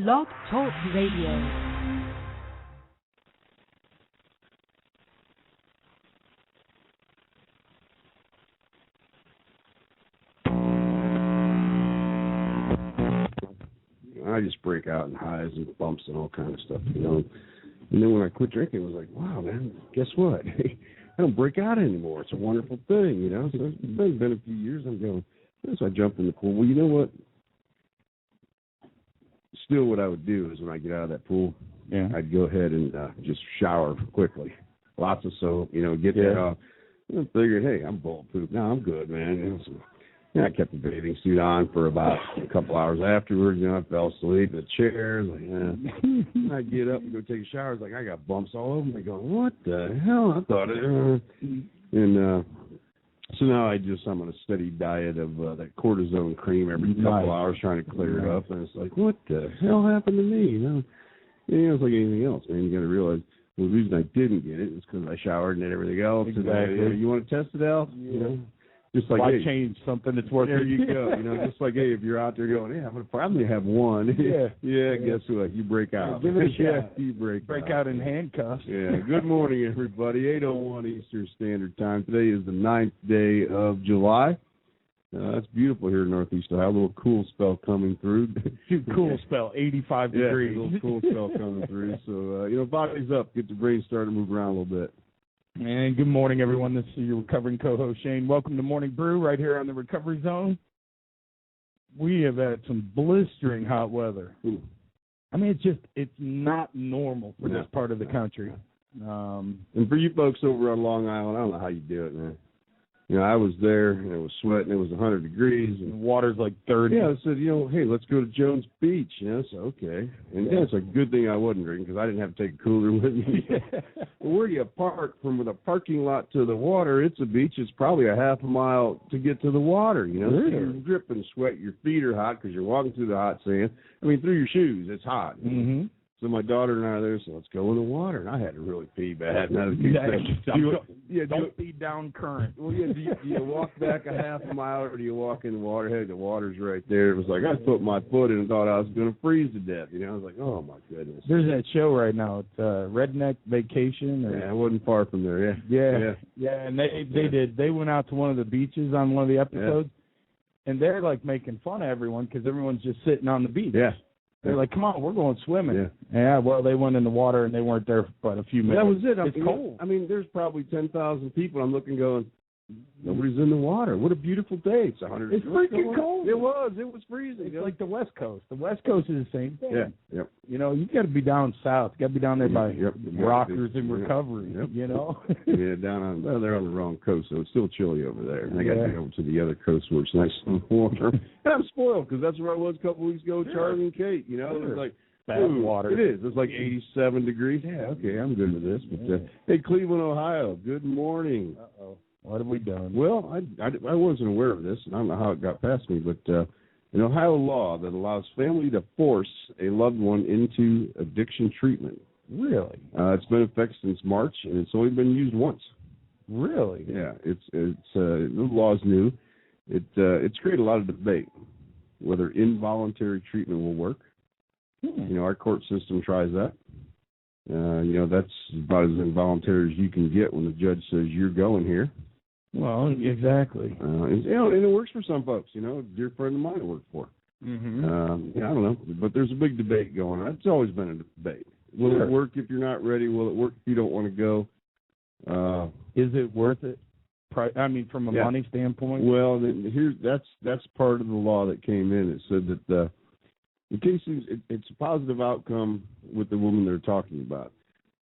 Blog Talk Radio. I just break out in highs and bumps and all kind of stuff, you know. And then when I quit drinking, it was like, wow, man, guess what? I don't break out anymore. It's a wonderful thing, you know. So it's been a few years. I'm going, so I jumped in the pool. Well, you know what? Still, what I would do is when I get out of that pool, I'd go ahead and just shower quickly. Lots of soap, you know, get that off. And I figured, hey, I'm bulletproof. No, I'm good, man. You know, so, I kept the bathing suit on for about a couple hours afterwards. You know, I fell asleep in the chair. Like, I get up and go take a shower. It's like I got bumps all over me. Going, what the hell? I thought it. And so now I'm on a steady diet of that cortisone cream every couple hours, trying to clear it up. And it's like, what the hell happened to me? You know, it's like anything else, man. You got to realize. Well, the reason I didn't get it is because I showered and did everything else. Exactly. And, you want to test it out? Yeah. You know. Just like, why change something that's working? There you go. You know, just like, hey, if you're out there going, I'm going to probably have one. Guess what? You break out. Give it a shot. You break out in handcuffs. Yeah. Good morning, everybody. 8:01 Eastern Standard Time. Today is the 9th day of July. It's beautiful here in Northeast Ohio. A little cool spell coming through. Cool spell, 85 degrees. A little cool spell coming through. So, body's up. Get the brain started to move around a little bit. And good morning, everyone. This is your recovering co-host, Shane. Welcome to Morning Brew right here on the Recovery Zone. We have had some blistering hot weather. Ooh. I mean, it's not normal for this part of the country. And for you folks over on Long Island, I don't know how you do it, man. You know, I was there, and it was sweating. It was 100 degrees. And the water's like 30. Yeah, I said, hey, let's go to Jones Beach. So, okay. And it's a good thing I wasn't drinking because I didn't have to take a cooler with me. Well, where do you park from the parking lot to the water? It's a beach. It's probably a half a mile to get to the water, you know. Really? So you're dripping sweat. Your feet are hot because you're walking through the hot sand. I mean, through your shoes. It's hot. Mm-hmm. So my daughter and I are there, so let's go in the water. And I had to really pee bad. Don't be down current. Well, do you walk back a half a mile or do you walk in the water? Hey, the water's right there. It was like I put my foot in and thought I was going to freeze to death. You know, I was like, oh, my goodness. There's that show right now. It's Redneck Vacation. Yeah, it wasn't far from there, Yeah, and they went out to one of the beaches on one of the episodes, and they're, like, making fun of everyone because everyone's just sitting on the beach. Yeah. They're like, come on, we're going swimming. Yeah, well, they went in the water, and they weren't there but a few minutes. That was it. It's cold. I mean, there's probably 10,000 people. I'm looking going, nobody's in the water. What a beautiful day. It's 100 It's freaking cold. It was freezing. It's like the West Coast. The West Coast is the same thing. Yeah, yep. You know, you got to be down south. You got to be down there by Rockers and Recovery, you know? They're on the wrong coast, so it's still chilly over there. And I got to go over to the other coast where it's nice and warm. And I'm spoiled because that's where I was a couple weeks ago with Charlie and Kate. You know, it was like, bad water. It is. It's like 87 degrees. Yeah, okay, I'm good with this. But hey, Cleveland, Ohio, good morning. Uh-oh. What have we done? Well, I wasn't aware of this, and I don't know how it got past me, but an Ohio law that allows family to force a loved one into addiction treatment. Really? It's been in effect since March, and it's only been used once. Really? Yeah, the law is new. It's created a lot of debate whether involuntary treatment will work. You know, our court system tries that. That's about as involuntary as you can get when the judge says you're going here. Well, exactly. And it works for some folks. You know, a dear friend of mine it worked for. Mm-hmm. I don't know, but there's a big debate going on. It's always been a debate. Will it work if you're not ready? Will it work if you don't want to go? Is it worth it? I mean, from a money standpoint. Well, that's part of the law that came in. It said that in cases it's a positive outcome with the woman they're talking about.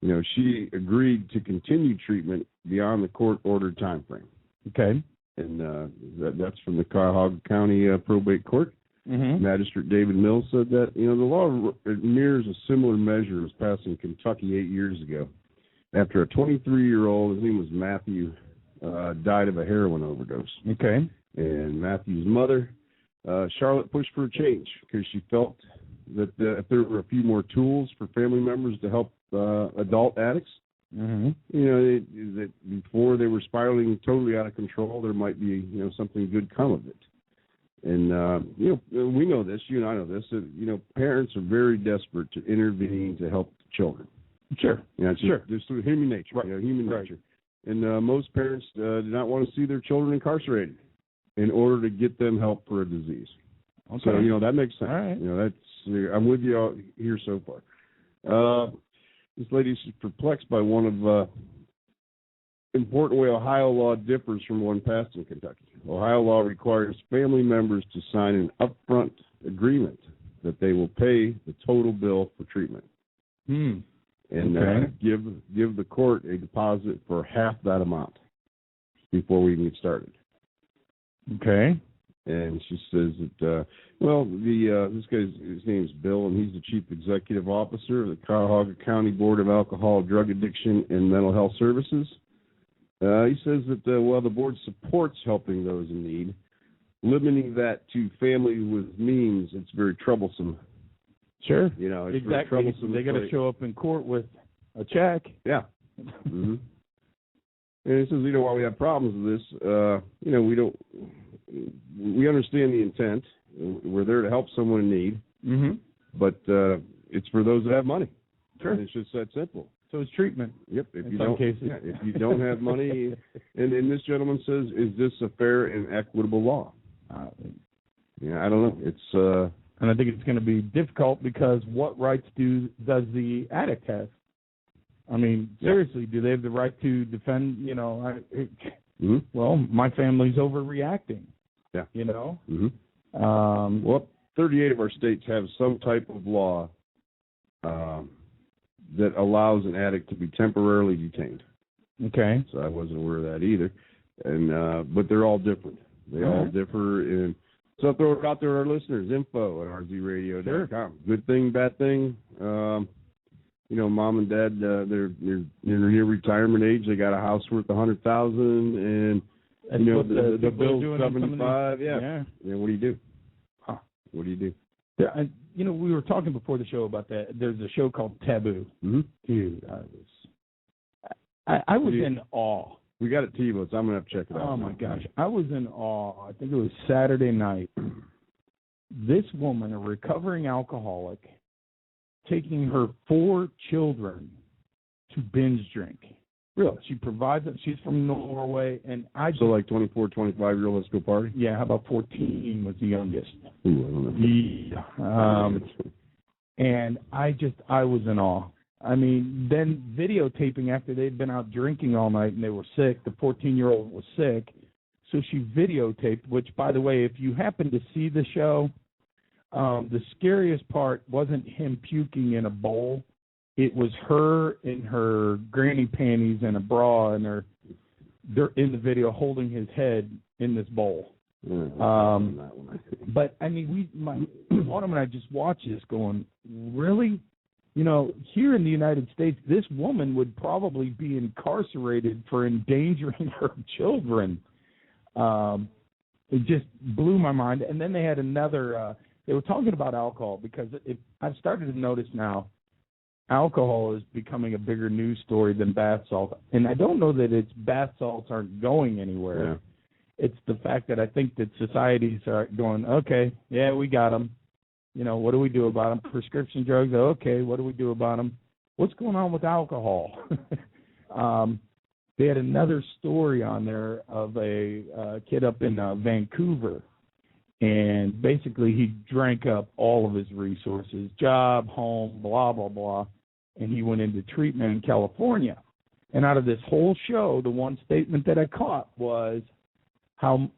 You know, she agreed to continue treatment beyond the court-ordered time frame. Okay. And that's from the Cuyahoga County Probate Court. Mm-hmm. Magistrate David Mills said that, the law mirrors a similar measure that was passed in Kentucky 8 years ago. After a 23-year-old, his name was Matthew, died of a heroin overdose. Okay. And Matthew's mother, Charlotte, pushed for a change because she felt that if there were a few more tools for family members to help adult addicts, that before they were spiraling totally out of control, there might be, something good come of it. And, we know this, you and I know this, that, parents are very desperate to intervene to help the children. Sure. Just through human nature, right. Human nature. And most parents do not want to see their children incarcerated in order to get them help for a disease. Okay. So, that makes sense. All right. I'm with you all here so far. This lady's perplexed by one of important way Ohio law differs from one passed in Kentucky. Ohio law requires family members to sign an upfront agreement that they will pay the total bill for treatment. And give the court a deposit for half that amount before we can get started. Okay. And she says that, this guy's, his name is Bill, and he's the Chief Executive Officer of the Cuyahoga County Board of Alcohol, Drug Addiction, and Mental Health Services. He says that, the board supports helping those in need. Limiting that to families with means, it's very troublesome. Sure. It's exactly. Very troublesome. They got to show up in court with a check. Yeah. Mm-hmm. And he says, while we have problems with this, we understand the intent. We're there to help someone in need. Mm-hmm. But it's for those that have money. Sure. And it's just that simple. So it's treatment. Yep. If you don't have money, and this gentleman says, is this a fair and equitable law? I don't know. It's and I think it's going to be difficult because what rights does the addict have? I mean, seriously, do they have the right to defend? Well, my family's overreacting. Yeah. Mm-hmm. 38 of our states have some type of law that allows an addict to be temporarily detained. Okay. So I wasn't aware of that either. And but they're all different. They all differ in. So I'll throw it out there to our listeners, info@rzradio.com. Sure. Good thing, bad thing. Mom and dad, they're near retirement age. They got a house worth $100,000, and the bill's $75. Yeah. What do you do? Huh. What do you do? Yeah, we were talking before the show about that. There's a show called Taboo. Mm-hmm. Dude, I was in awe. We got it TiVo, so I'm going to have to check it out. Oh, my gosh. I was in awe. I think it was Saturday night. This woman, a recovering alcoholic, taking her 4 children to binge drink. Really? She provides it. She's from Norway. And so like 24, 25-year-old, let's go party? Yeah, how about 14 was the youngest. Ooh, I don't know. And I was in awe. I mean, then videotaping after they'd been out drinking all night and they were sick. The 14-year-old was sick. So she videotaped, which, by the way, if you happen to see the show, the scariest part wasn't him puking in a bowl. It was her in her granny panties and a bra and they're in the video holding his head in this bowl. But, I mean, Autumn and I just watched this going, really? Here in the United States, this woman would probably be incarcerated for endangering her children. It just blew my mind. And then they had another, they were talking about alcohol because I've started to notice now alcohol is becoming a bigger news story than bath salts. And I don't know that it's bath salts aren't going anywhere. Yeah. It's the fact that I think that societies are going, okay, yeah, we got them. What do we do about them? Prescription drugs, okay, what do we do about them? What's going on with alcohol? They had another story on there of a kid up in Vancouver, and basically he drank up all of his resources, job, home, blah, blah, blah, and he went into treatment in California. And out of this whole show, the one statement that I caught was how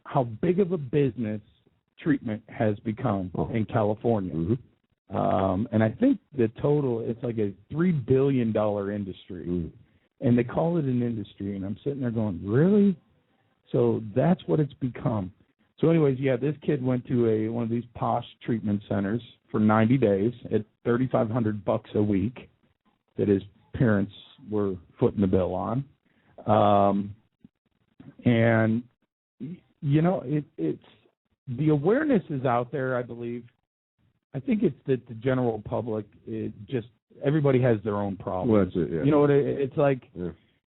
big of a business treatment has become in California. Mm-hmm. And I think the total, it's like a $3 billion industry. Mm. And they call it an industry, and I'm sitting there going, really? So that's what it's become. So anyways, this kid went to one of these posh treatment centers for 90 days at $3,500 a week that his parents were footing the bill on. And, it's the awareness is out there, I believe. I think it's that the general public, everybody has their own problems. Well, that's it, yeah. It's like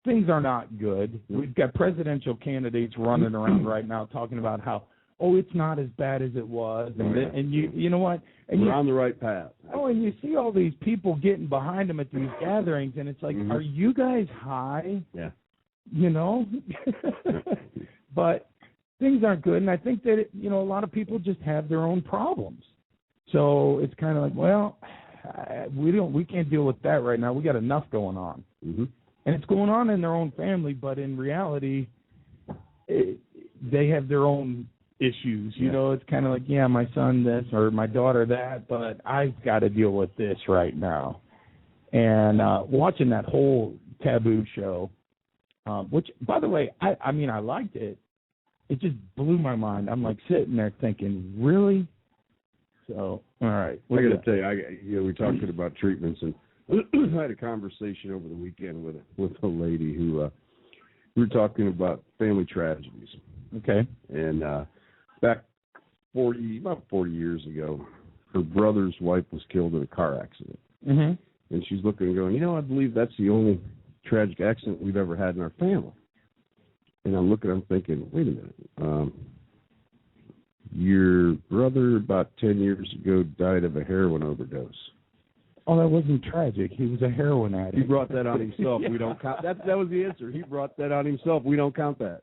things are not good. Yeah. We've got presidential candidates running around right now talking about how oh, it's not as bad as it was, and you know what? And we're on the right path. Oh, and you see all these people getting behind them at these gatherings, and it's like, are you guys high? Yeah. You know? But things aren't good, and I think that, a lot of people just have their own problems. So it's kind of like, well, we can't deal with that right now. We got enough going on. Mm-hmm. And it's going on in their own family, but in reality, they have their own issues. You know, it's kind of like, yeah, my son this or my daughter that, but I've got to deal with this right now. And watching that whole Taboo show, which, by the way, I mean, I liked it. It just blew my mind. I'm like sitting there thinking, really? So, all right. I got to tell you, we're talking about treatments, and I had a conversation over the weekend with a lady who we were talking about family tragedies. Okay. And back about 40 years ago, her brother's wife was killed in a car accident. Mm-hmm. And she's looking and going, I believe that's the only tragic accident we've ever had in our family. And I'm looking, I'm thinking, wait a minute. Your brother about 10 years ago died of a heroin overdose. Oh, that wasn't tragic. He was a heroin addict. He brought that on himself. We don't count. That was the answer. He brought that on himself. We don't count that.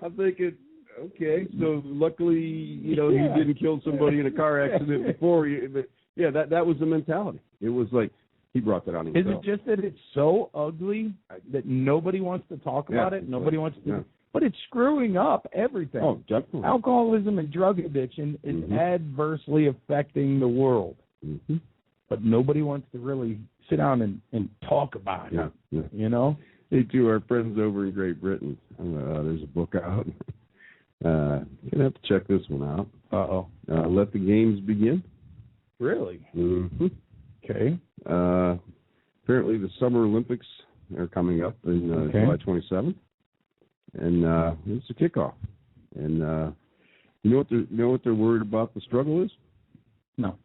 I'm thinking, okay, so luckily, you didn't kill somebody in a car accident before you. But yeah, that was the mentality. It was like he brought that on himself. Is it just that it's so ugly that nobody wants to talk about it? Nobody wants to. Yeah. But it's screwing up everything. Oh, definitely. Alcoholism and drug addiction is adversely affecting the world. Mm-hmm. But nobody wants to really sit down and talk about it. Yeah. Hey, to our friends over in Great Britain, there's a book out. You're going to have to check this one out. Uh-oh. Let the Games Begin. Really? Mm-hmm. Okay. Apparently the Summer Olympics are coming up in July 27th. And it's a kickoff. And you know what they're worried about the struggle is? No.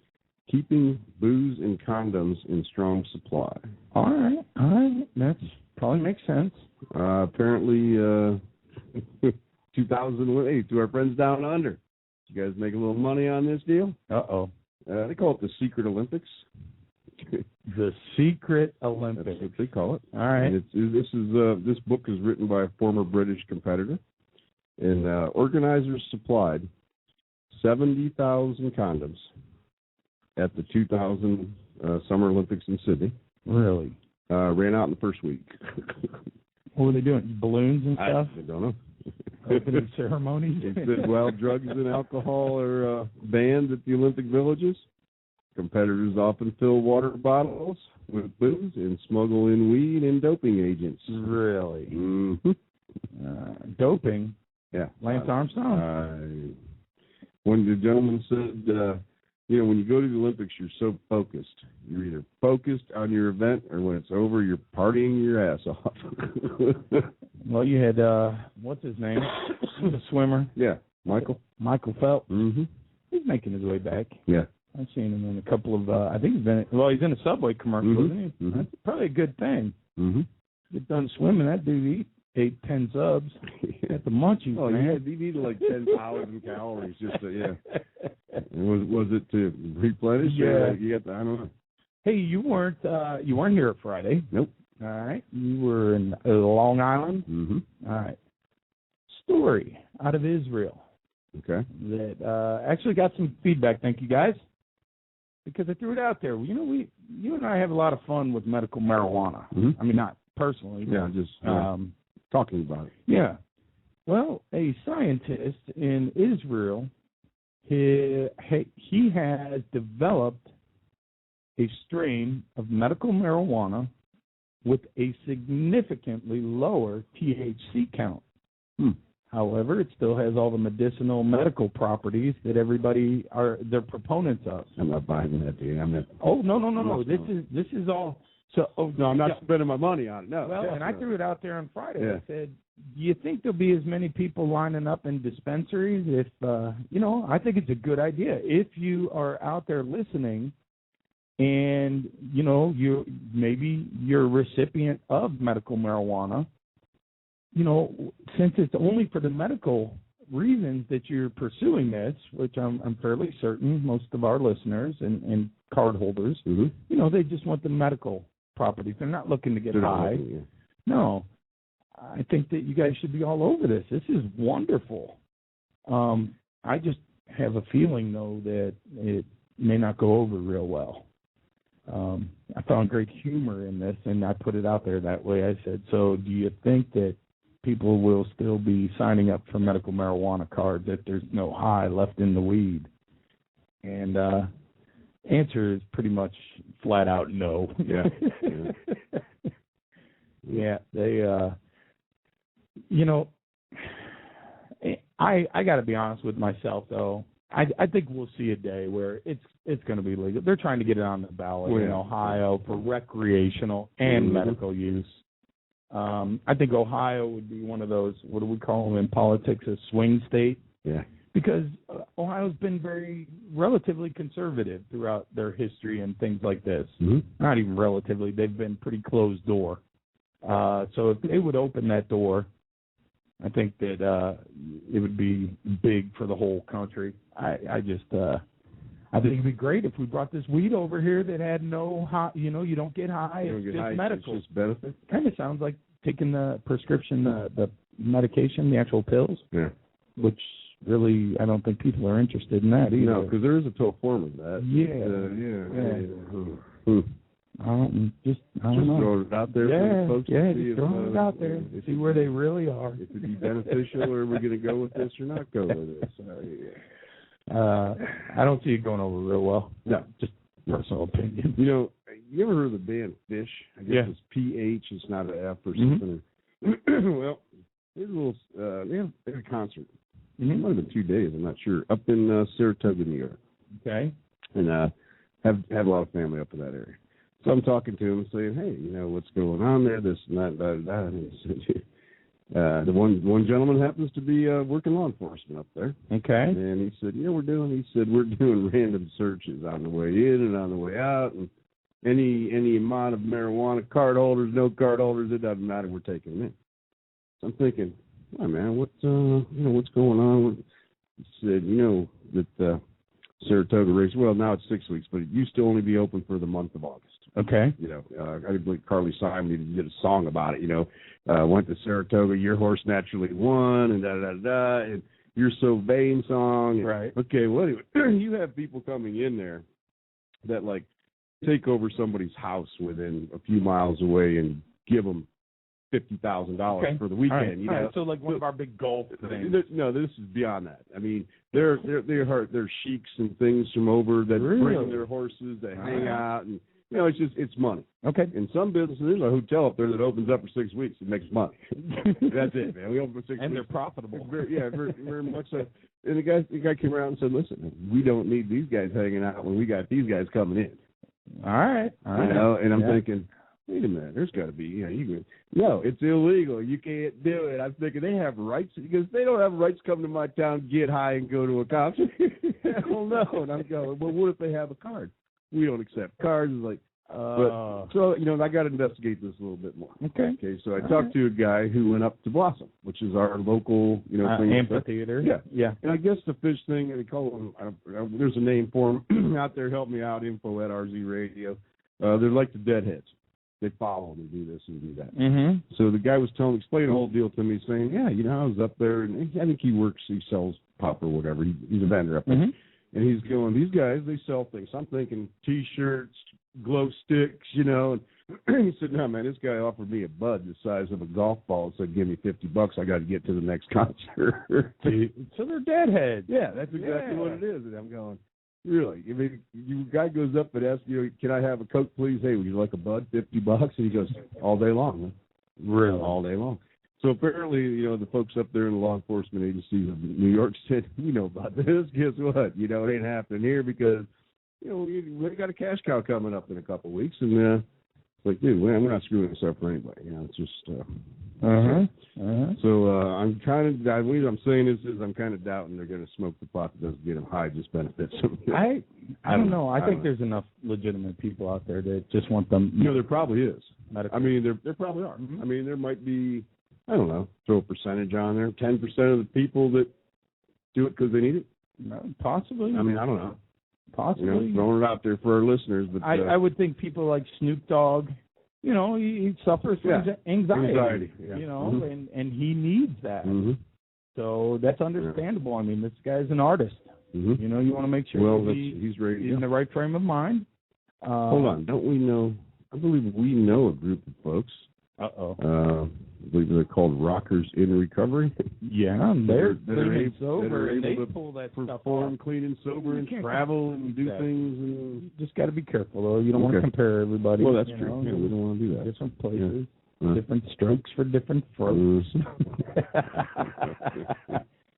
Keeping booze and condoms in strong supply. All right. That probably makes sense. Apparently, 2008, to our friends down under. You guys make a little money on this deal? Uh-oh. They call it the Secret Olympics. The Secret Olympics. That's what they call it. All right. And this book is written by a former British competitor. And organizers supplied 70,000 condoms at the 2000 Summer Olympics in Sydney. Really? Ran out in the first week. What were they doing? Balloons and stuff? I don't know. Opening ceremonies? It said while drugs and alcohol are banned at the Olympic villages, competitors often fill water bottles with booze and smuggle in weed and doping agents. Really? Mm-hmm. Doping? Yeah. Lance Armstrong? When the gentleman said, when you go to the Olympics, you're so focused. You're either focused on your event or when it's over, you're partying your ass off. Well, you had, what's his name? The swimmer? Yeah, Michael Phelps. Mm-hmm. He's making his way back. Yeah. I've seen him in a couple of, I think he's in a Subway commercial, isn't he? Mm-hmm. That's probably a good thing. Mm-hmm. Get done swimming, that dude ate 10 subs at the Munchies, man. Yeah, he needed like 10,000 calories just to, Was it to replenish? Yeah. You got I don't know. Hey, you weren't here at Friday. Nope. All right. You were in Long Island. Mm-hmm. All right. Story out of Israel. Okay. That actually got some feedback. Thank you, guys. Because I threw it out there. You and I have a lot of fun with medical marijuana. Mm-hmm. I mean, not personally. Yeah, just talking about it. Yeah. Well, a scientist in Israel, he has developed a strain of medical marijuana with a significantly lower THC count. However, it still has all the medicinal medical properties that they're proponents of. I'm not buying that, dude. No. This is all. So, no, I'm not spending my money on it. No. Well, and I threw it out there on Friday. Yeah. I said, do you think there'll be as many people lining up in dispensaries? If I think it's a good idea. If you are out there listening, and you're a recipient of medical marijuana, since it's only for the medical reasons that you're pursuing this, which I'm fairly certain most of our listeners and card holders, you know, they just want the medical properties. They're not looking to get high. No. I think that you guys should be all over this. This is wonderful. I just have a feeling, though, that it may not go over real well. I found great humor in this, and I put it out there that way. I said, so do you think that people will still be signing up for medical marijuana cards if there's no high left in the weed? And answer is pretty much flat out no. Yeah, they, you know, I got to be honest with myself, though. I think we'll see a day where it's going to be legal. They're trying to get it on the ballot in Ohio for recreational and medical use. I think Ohio would be one of those, what do we call them in politics, a swing state? Yeah. Because Ohio's been very relatively conservative throughout their history and things like this. Not even relatively. They've been pretty closed door. So if they would open that door, I think that it would be big for the whole country. I think it'd be great if we brought this weed over here that had no high, you know, you don't get high, it's just high, medical. It's just benefit. Kind of sounds like taking the prescription, the medication, the actual pills. Yeah. Which really, I don't think people are interested in that either. No, because there is a total form of that. I don't know. Throw it out there for folks to see. Just throw it out there. See where they really are. If it'd be beneficial, or are we going to go with this or not go with this? I don't see it going over real well. No, just personal opinion. You know, you ever heard of the band Fish? I guess it's PH. It's not an F or something. Well, there's a little. They had a concert. It might have been 2 days. I'm not sure. Up in Saratoga, New York. Okay. And have a lot of family up in that area. So I'm talking to him saying, hey, you know, what's going on there, this and that, that. And the one gentleman happens to be working law enforcement up there. Okay. And he said, we're doing random searches on the way in and on the way out. And any amount of marijuana, card holders, no card holders, it doesn't matter, we're taking them in. So I'm thinking, hey, man, what's going on? He said, that Saratoga race, well, now it's 6 weeks, but it used to only be open for the month of August. Okay. I believe Carly Simon did a song about it, went to Saratoga, Your Horse Naturally Won, and da-da-da-da, and You're So Vain song. Right. Okay, well, anyway, you have people coming in there that, like, take over somebody's house within a few miles away and give them $50,000 for the weekend. All right. So like one of our big golf things. No, this is beyond that. I mean, they're sheiks and things from over that bring their horses, they hang out, and it's money. Okay. In some businesses, there's a hotel up there that opens up for 6 weeks and makes money. That's it, man. We open for 6 weeks. And they're profitable. Very much so. And the guy came around and said, listen, we don't need these guys hanging out when we got these guys coming in. All right. And I'm thinking, wait a minute, there's got to be, no, it's illegal. You can't do it. I'm thinking they have rights, because they don't have rights to come to my town, get high, and go to a concert. Hell no. And I'm going, well, what if they have a card? We don't accept cards. It's like, so I got to investigate this a little bit more. Okay. So I talked to a guy who went up to Blossom, which is our local, thing. Amphitheater. Yeah. And I guess the fish thing, they call them, there's a name for them out there. Help me out, info@RZ Radio. They're like the deadheads. They follow them and do this and do that. Mm-hmm. So the guy was explaining the whole deal to me, saying, I was up there, and I think he sells pop or whatever. He's a vendor up there. Mm-hmm. And he's going, these guys, they sell things. I'm thinking T-shirts, glow sticks, and he said, no, man, this guy offered me a bud the size of a golf ball and said, give me $50. I got to get to the next concert. So they're deadheads. Yeah, that's exactly what it is. And I'm going, really? I mean, your guy goes up and asks, can I have a Coke, please? Hey, would you like a bud? $50? And he goes, all day long, man. Really? All day long. So apparently, the folks up there in the law enforcement agencies of New York said, about this. Guess what? It ain't happening here because, we got a cash cow coming up in a couple of weeks. And it's like, dude, we're not screwing this up for anybody. It's just. So I'm kind of, the reason I'm saying this is I'm kind of doubting they're going to smoke the pot that doesn't get them high, just benefits them. I don't know. I think there's enough legitimate people out there that just want them. There probably is. Medical. I mean, there probably are. Mm-hmm. I mean, there might be, I don't know, throw a percentage on there. 10% of the people that do it because they need it? No, possibly. I mean, I don't know. Possibly. Throwing it out there for our listeners. But I would think people like Snoop Dogg, he suffers from anxiety. Yeah. And he needs that. Mm-hmm. So that's understandable. Yeah. I mean, this guy's an artist. Mm-hmm. You want to make sure he's ready. He's in the right frame of mind. Hold on. Don't we know? I believe we know a group of folks. Uh-oh. I believe they're called Rockers in Recovery. Yeah, they're clean and sober, that are and they able to pull that stuff perform clean and sober and travel and do things. And you just got to be careful, though. You don't want to compare everybody. Well, that's true. Yeah, we don't want to do that. Different places, different strokes for different folks.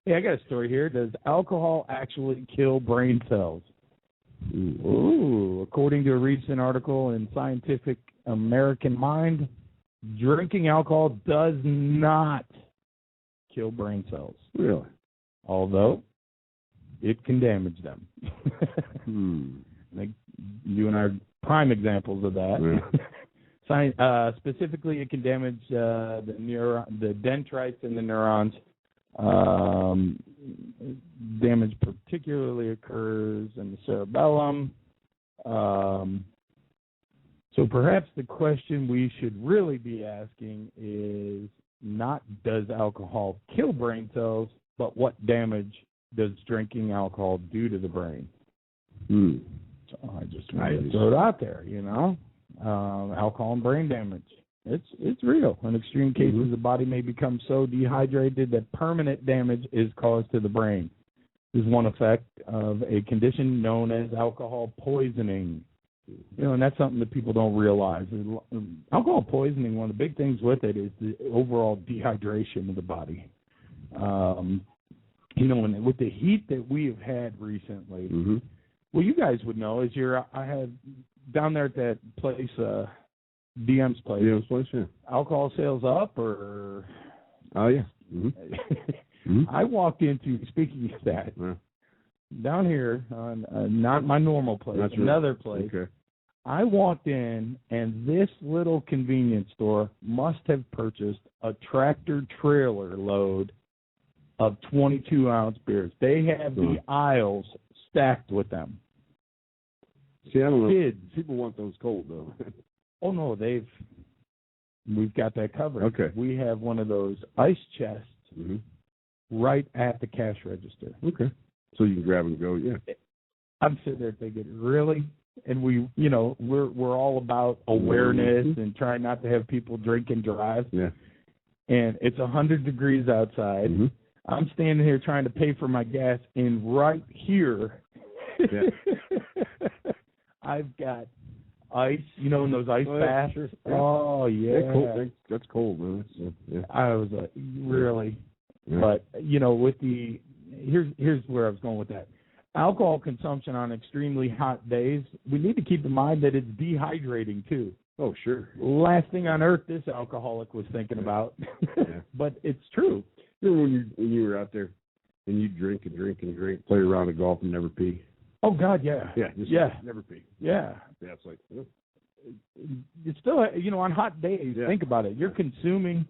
Hey, I got a story here. Does alcohol actually kill brain cells? Ooh, according to a recent article in Scientific American Mind, drinking alcohol does not kill brain cells. Really? Although it can damage them. Like you and I are prime examples of that. Yeah. Specifically, it can damage the dendrites in the neurons. Damage particularly occurs in the cerebellum. So perhaps the question we should really be asking is not does alcohol kill brain cells, but what damage does drinking alcohol do to the brain? So I just wanted to throw it out there, alcohol and brain damage. It's real. In extreme cases, the body may become so dehydrated that permanent damage is caused to the brain. This is one effect of a condition known as alcohol poisoning. And that's something that people don't realize. Alcohol poisoning, one of the big things with it is the overall dehydration of the body. And with the heat that we have had recently, well, you guys would know, I had down there at that place, DM's place. DM's place, yeah. Alcohol sales up or? Oh, yeah. I walked into, speaking of that, down here on not my normal place, another place. Okay. I walked in, and this little convenience store must have purchased a tractor trailer load of 22-ounce beers. They have the aisles stacked with them. See, I don't know. Kids. People want those cold, though. Oh, no, we've got that covered. Okay. We have one of those ice chests right at the cash register. Okay. So you can grab and go, yeah. I'm sitting there thinking, really? And we're all about awareness and trying not to have people drink and drive. Yeah. And it's 100 degrees outside. I'm standing here trying to pay for my gas, and right here, I've got ice, in those ice baths. Sure. Oh, yeah. Cool. That's cold, man. I was like, really? Yeah. But, with here's where I was going with that. Alcohol consumption on extremely hot days, we need to keep in mind that it's dehydrating, too. Oh, sure. Last thing on earth this alcoholic was thinking about. But it's true. Remember when you were out there and you drink and drink and drink, play around at golf and never pee? Oh, God, yeah. Yeah, never pee. Yeah. Yeah, it's like... It's still, on hot days, think about it. You're consuming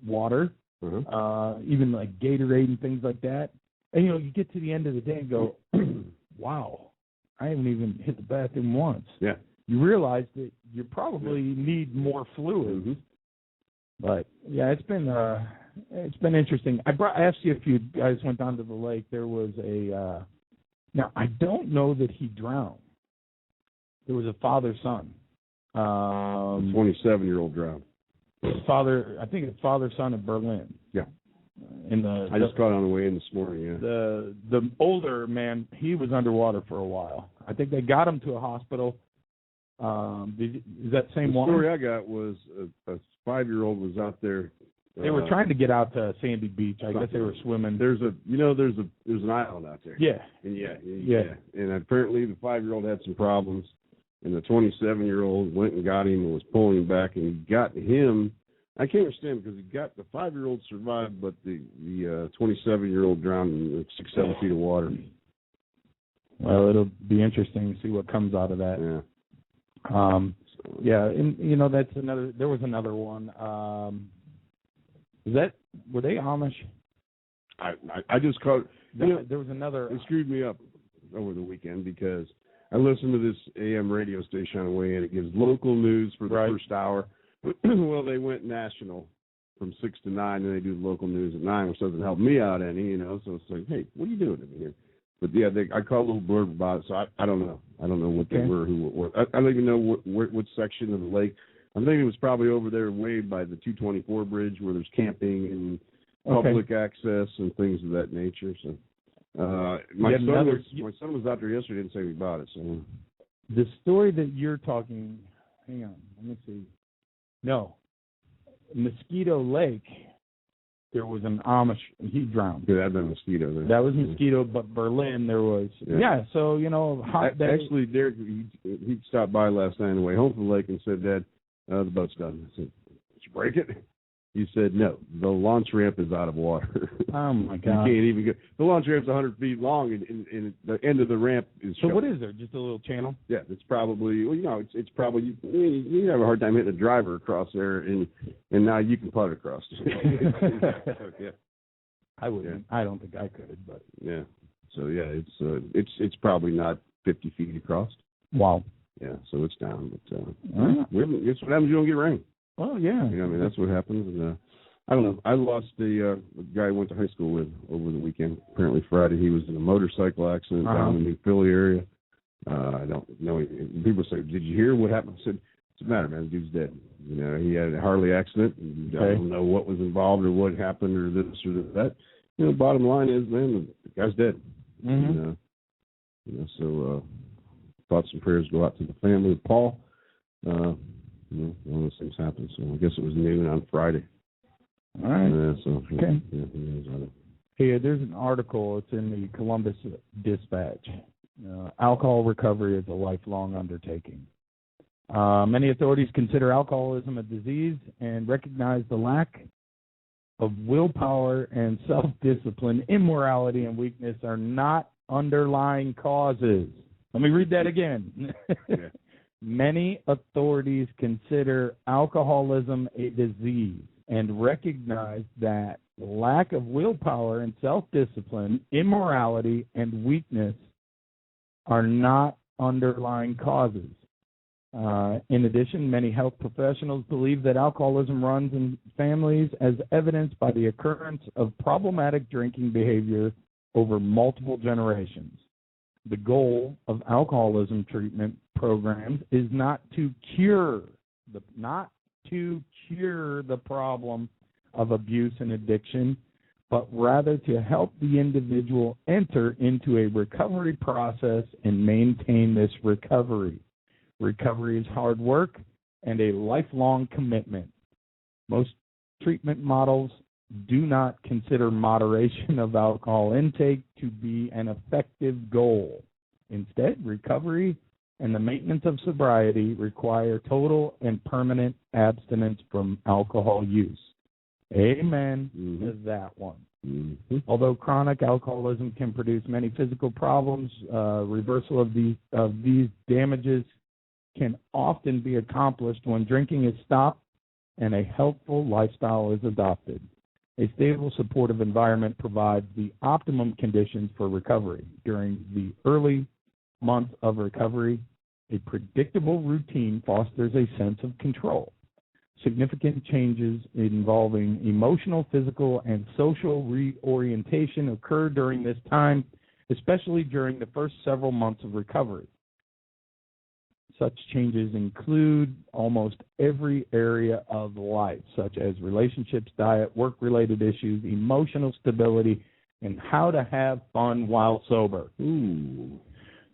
water, even like Gatorade and things like that. And, you get to the end of the day and go, wow, I haven't even hit the bathroom once. Yeah. You realize that you probably need more fluid. But, yeah, it's been interesting. I asked you if you guys went down to the lake. There was now, I don't know that he drowned. There was a father-son. A 27-year-old drowned. I think it's father-son in Berlin. Yeah. I just got on the way in this morning, yeah. The older man, he was underwater for a while. I think they got him to a hospital. Is that the same one? The story I got was a 5-year-old was out there. They were trying to get out to Sandy Beach. I guess they were swimming. There's an island out there. Yeah. And And apparently the 5-year-old had some problems, and the 27-year-old went and got him and was pulling him back, and he got him. I can't understand because he got the 5-year-old survived, but the 27-year-old drowned in 6-7 feet of water. Well, it'll be interesting to see what comes out of that. Yeah. And that's another. There was another one. Were they Amish? I just caught. There was another. It screwed me up over the weekend because I listened to this AM radio station on the way in. It gives local news for the first hour. Well, they went national from 6 to 9, and they do the local news at 9, which doesn't help me out any, So it's like, hey, what are you doing over here? But yeah, I called a little blurb about it, so I don't know. I don't know what they were, who were. I don't even know what section of the lake. I'm thinking it was probably over there way by the 224 bridge where there's camping and public access and things of that nature. So my son was out there yesterday and didn't say anything about it. So the story that you're talking, hang on, let me see. No, Mosquito Lake. There was an Amish. He drowned. Yeah, that'd been Mosquito. There. That was Mosquito, but Berlin there was. Yeah, so hot day. Actually, Derek, he stopped by last night on the way home from the lake and said, "Dad, the boat's done." I said, "Did you break it?" He said, "No, the launch ramp is out of water." Oh my God! You can't even go. The launch ramp's 100 feet long, and the end of the ramp is. So what is there? Just a little channel? Yeah, it's probably. Well, it's probably. You have a hard time hitting a driver across there, and now you can putt across. Yeah. I wouldn't. Yeah. I don't think I could, but yeah. So yeah, it's probably not 50 feet across. Wow. Yeah, so it's down, but it's what happens. You don't get rain. Well, yeah. That's what happens. And I don't know. I lost a guy I went to high school with over the weekend. Apparently Friday, he was in a motorcycle accident down in the New Philly area. I don't know. People say, "Did you hear what happened?" I said, "What's the matter, man? The dude's dead. He had a Harley accident. And I don't know what was involved or what happened or this or that. Bottom line is, man, the guy's dead. Mm-hmm. So thoughts and prayers go out to the family of Paul. One of those things happen. So I guess it was noon on Friday. All right. Okay. Hey, there's an article. It's in the Columbus Dispatch. Alcohol recovery is a lifelong undertaking. Many authorities consider alcoholism a disease and recognize the lack of willpower and self-discipline, immorality, and weakness are not underlying causes. Let me read that again. Yeah. Many authorities consider alcoholism a disease and recognize that lack of willpower and self-discipline, immorality, and weakness are not underlying causes. In addition, many health professionals believe that alcoholism runs in families as evidenced by the occurrence of problematic drinking behavior over multiple generations. The goal of alcoholism treatment programs is not to cure the problem of abuse and addiction, but rather to help the individual enter into a recovery process and maintain this recovery. Recovery is hard work and a lifelong commitment. Most treatment models do not consider moderation of alcohol intake to be an effective goal. Instead, recovery and the maintenance of sobriety require total and permanent abstinence from alcohol use. Amen to that one. Mm-hmm. Although chronic alcoholism can produce many physical problems, reversal of these damages can often be accomplished when drinking is stopped and a healthful lifestyle is adopted. A stable, supportive environment provides the optimum conditions for recovery. During the early months of recovery, a predictable routine fosters a sense of control. Significant changes involving emotional, physical, and social reorientation occur during this time, especially during the first several months of recovery. Such changes include almost every area of life, such as relationships, diet, work-related issues, emotional stability, and how to have fun while sober. Ooh.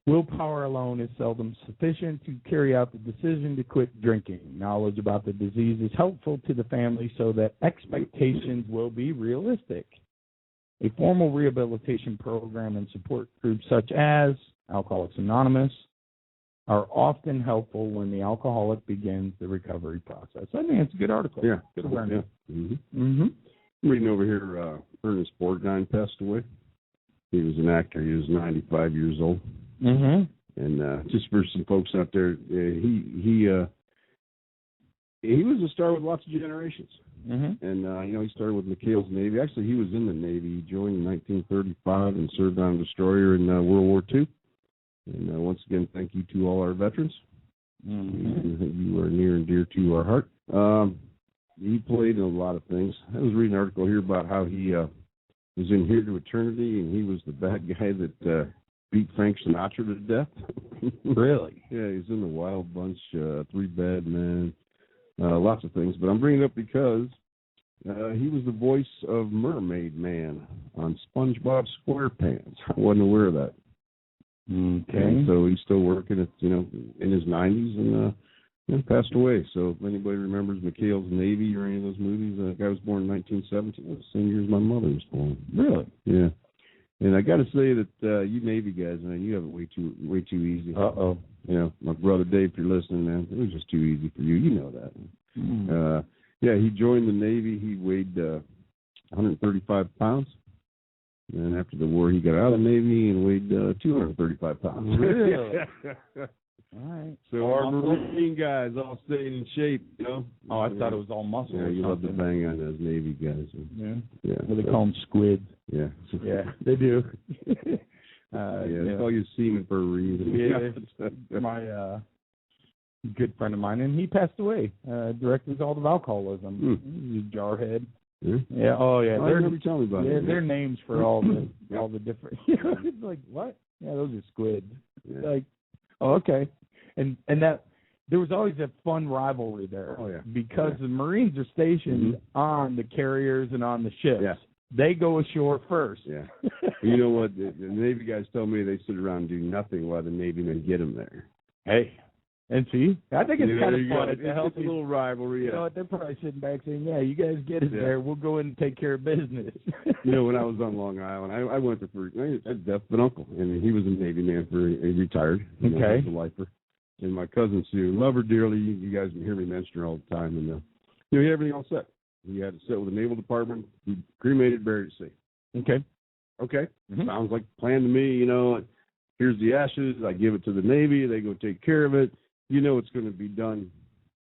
Willpower alone is seldom sufficient to carry out the decision to quit drinking. Knowledge about the disease is helpful to the family so that expectations will be realistic. A formal rehabilitation program and support groups such as Alcoholics Anonymous are often helpful when the alcoholic begins the recovery process. I think it's a good article. Yeah. Good awareness. Yeah. Mm-hmm. Mm-hmm. I'm reading over here, Ernest Borgnine passed away. He was an actor. He was 95 years old. Mm-hmm. And just for some folks out there, he he was a star with lots of generations. Mm-hmm. And, he started with McHale's Navy. Actually, he was in the Navy. He joined in 1935 and served on a destroyer in World War II. And once again, thank you to all our veterans. Mm-hmm. You are near and dear to our heart. He played in a lot of things. I was reading an article here about how he was in Here to Eternity, and he was the bad guy that beat Frank Sinatra to death. Really? Yeah, he's in the Wild Bunch, Three Bad Men, lots of things. But I'm bringing it up because he was the voice of Mermaid Man on SpongeBob SquarePants. I wasn't aware of that. Okay. And so he's still working at, in his 90s and passed away. So if anybody remembers McHale's Navy or any of those movies, the guy was born in 1917. It was the same year as my mother was born. Really? Yeah. And I got to say that you Navy guys, man, you have it way too easy. Uh-oh. My brother Dave, if you're listening, man, it was just too easy for you. You know that. Mm-hmm. He joined the Navy. He weighed 135 pounds. And after the war, he got out of the Navy and weighed 235 pounds. Really? All right. So our Marine guys all staying in shape, Oh, I thought it was all muscle. Yeah, you love to bang on those Navy guys. Yeah. Yeah. Well, they call them squids. Yeah. Yeah, they do. They call you seaman for a reason. Yeah. My good friend of mine, and he passed away. Direct result of alcoholism. He's a jarhead. Yeah. Yeah. Oh, yeah. I remember you telling me about it. Yeah, their names for all the different. It's like, what? Yeah, those are squids. Yeah. Like, oh, okay. And that there was always a fun rivalry there. Oh, yeah. Because the Marines are stationed on the carriers and on the ships. Yeah. They go ashore first. Yeah. You know what? The Navy guys tell me they sit around and do nothing while the Navy men get them there. Hey. And see, I think it's kind of fun. It's a little rivalry. You know what? They're probably sitting back saying, yeah, you guys get us there. We'll go in and take care of business. When I was on Long Island, I went to I had death of an uncle, and he was a Navy man he retired. Okay. He was a lifer. And my cousin Sue, love her dearly. You guys can hear me mention her all the time. And he had everything all set. He had it set with the Naval Department. He cremated, buried at sea. Okay. Mm-hmm. Sounds like a plan to me. Here's the ashes. I give it to the Navy. They go take care of it. It's going to be done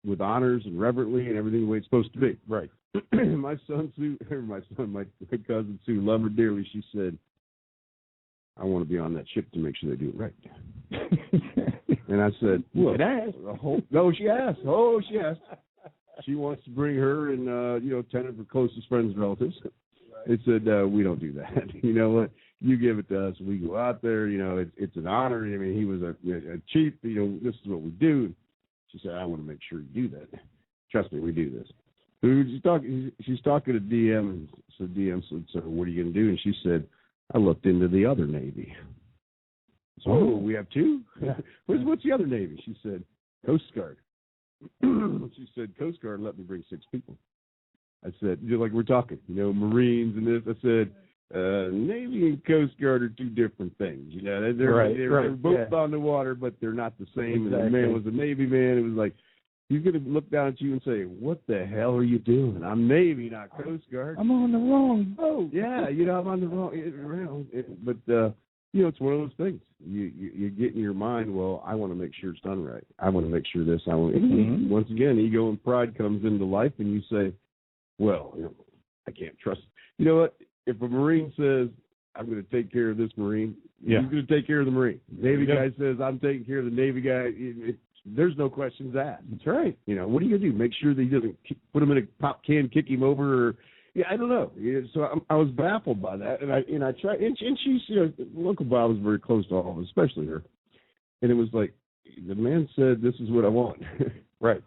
with honors and reverently and everything the way it's supposed to be. Right. My cousin Sue, love her dearly. She said, I want to be on that ship to make sure they do it right. And I said, well, no, she asked. Oh, she asked. She wants to bring her and, 10 of her closest friends and relatives. They said, we don't do that. You know what? You give it to us. We go out there. It's an honor. I mean, he was a chief. This is what we do. She said, I want to make sure you do that. Trust me, we do this. She's talking to DM, and so DM said, so what are you going to do? And she said, I looked into the other Navy. So, we have two? Yeah. What's the other Navy? She said, Coast Guard. She said, Coast Guard let me bring 6 people. I said, like we're talking, Marines and this. I said, Navy and Coast Guard are two different things. They're both on the water, but they're not the same. Exactly. And the man was a Navy man. It was like, he's going to look down at you and say, what the hell are you doing? I'm Navy, not Coast Guard. I'm on the wrong boat. Yeah, I'm on the wrong. But, it's one of those things. You get in your mind, well, I want to make sure it's done right. I want to make sure this. Once again, ego and pride comes into life, and you say, well, I can't trust. You know what? If a Marine says, I'm going to take care of this Marine, he's going to take care of the Marine. Navy guy says, I'm taking care of the Navy guy. There's no questions asked. That's right. What are you going to do? Make sure that he doesn't put him in a pop can, kick him over, or I don't know. So I was baffled by that, and I tried. And she's, Uncle Bob was very close to all of us, especially her. And it was like, the man said, this is what I want. Right.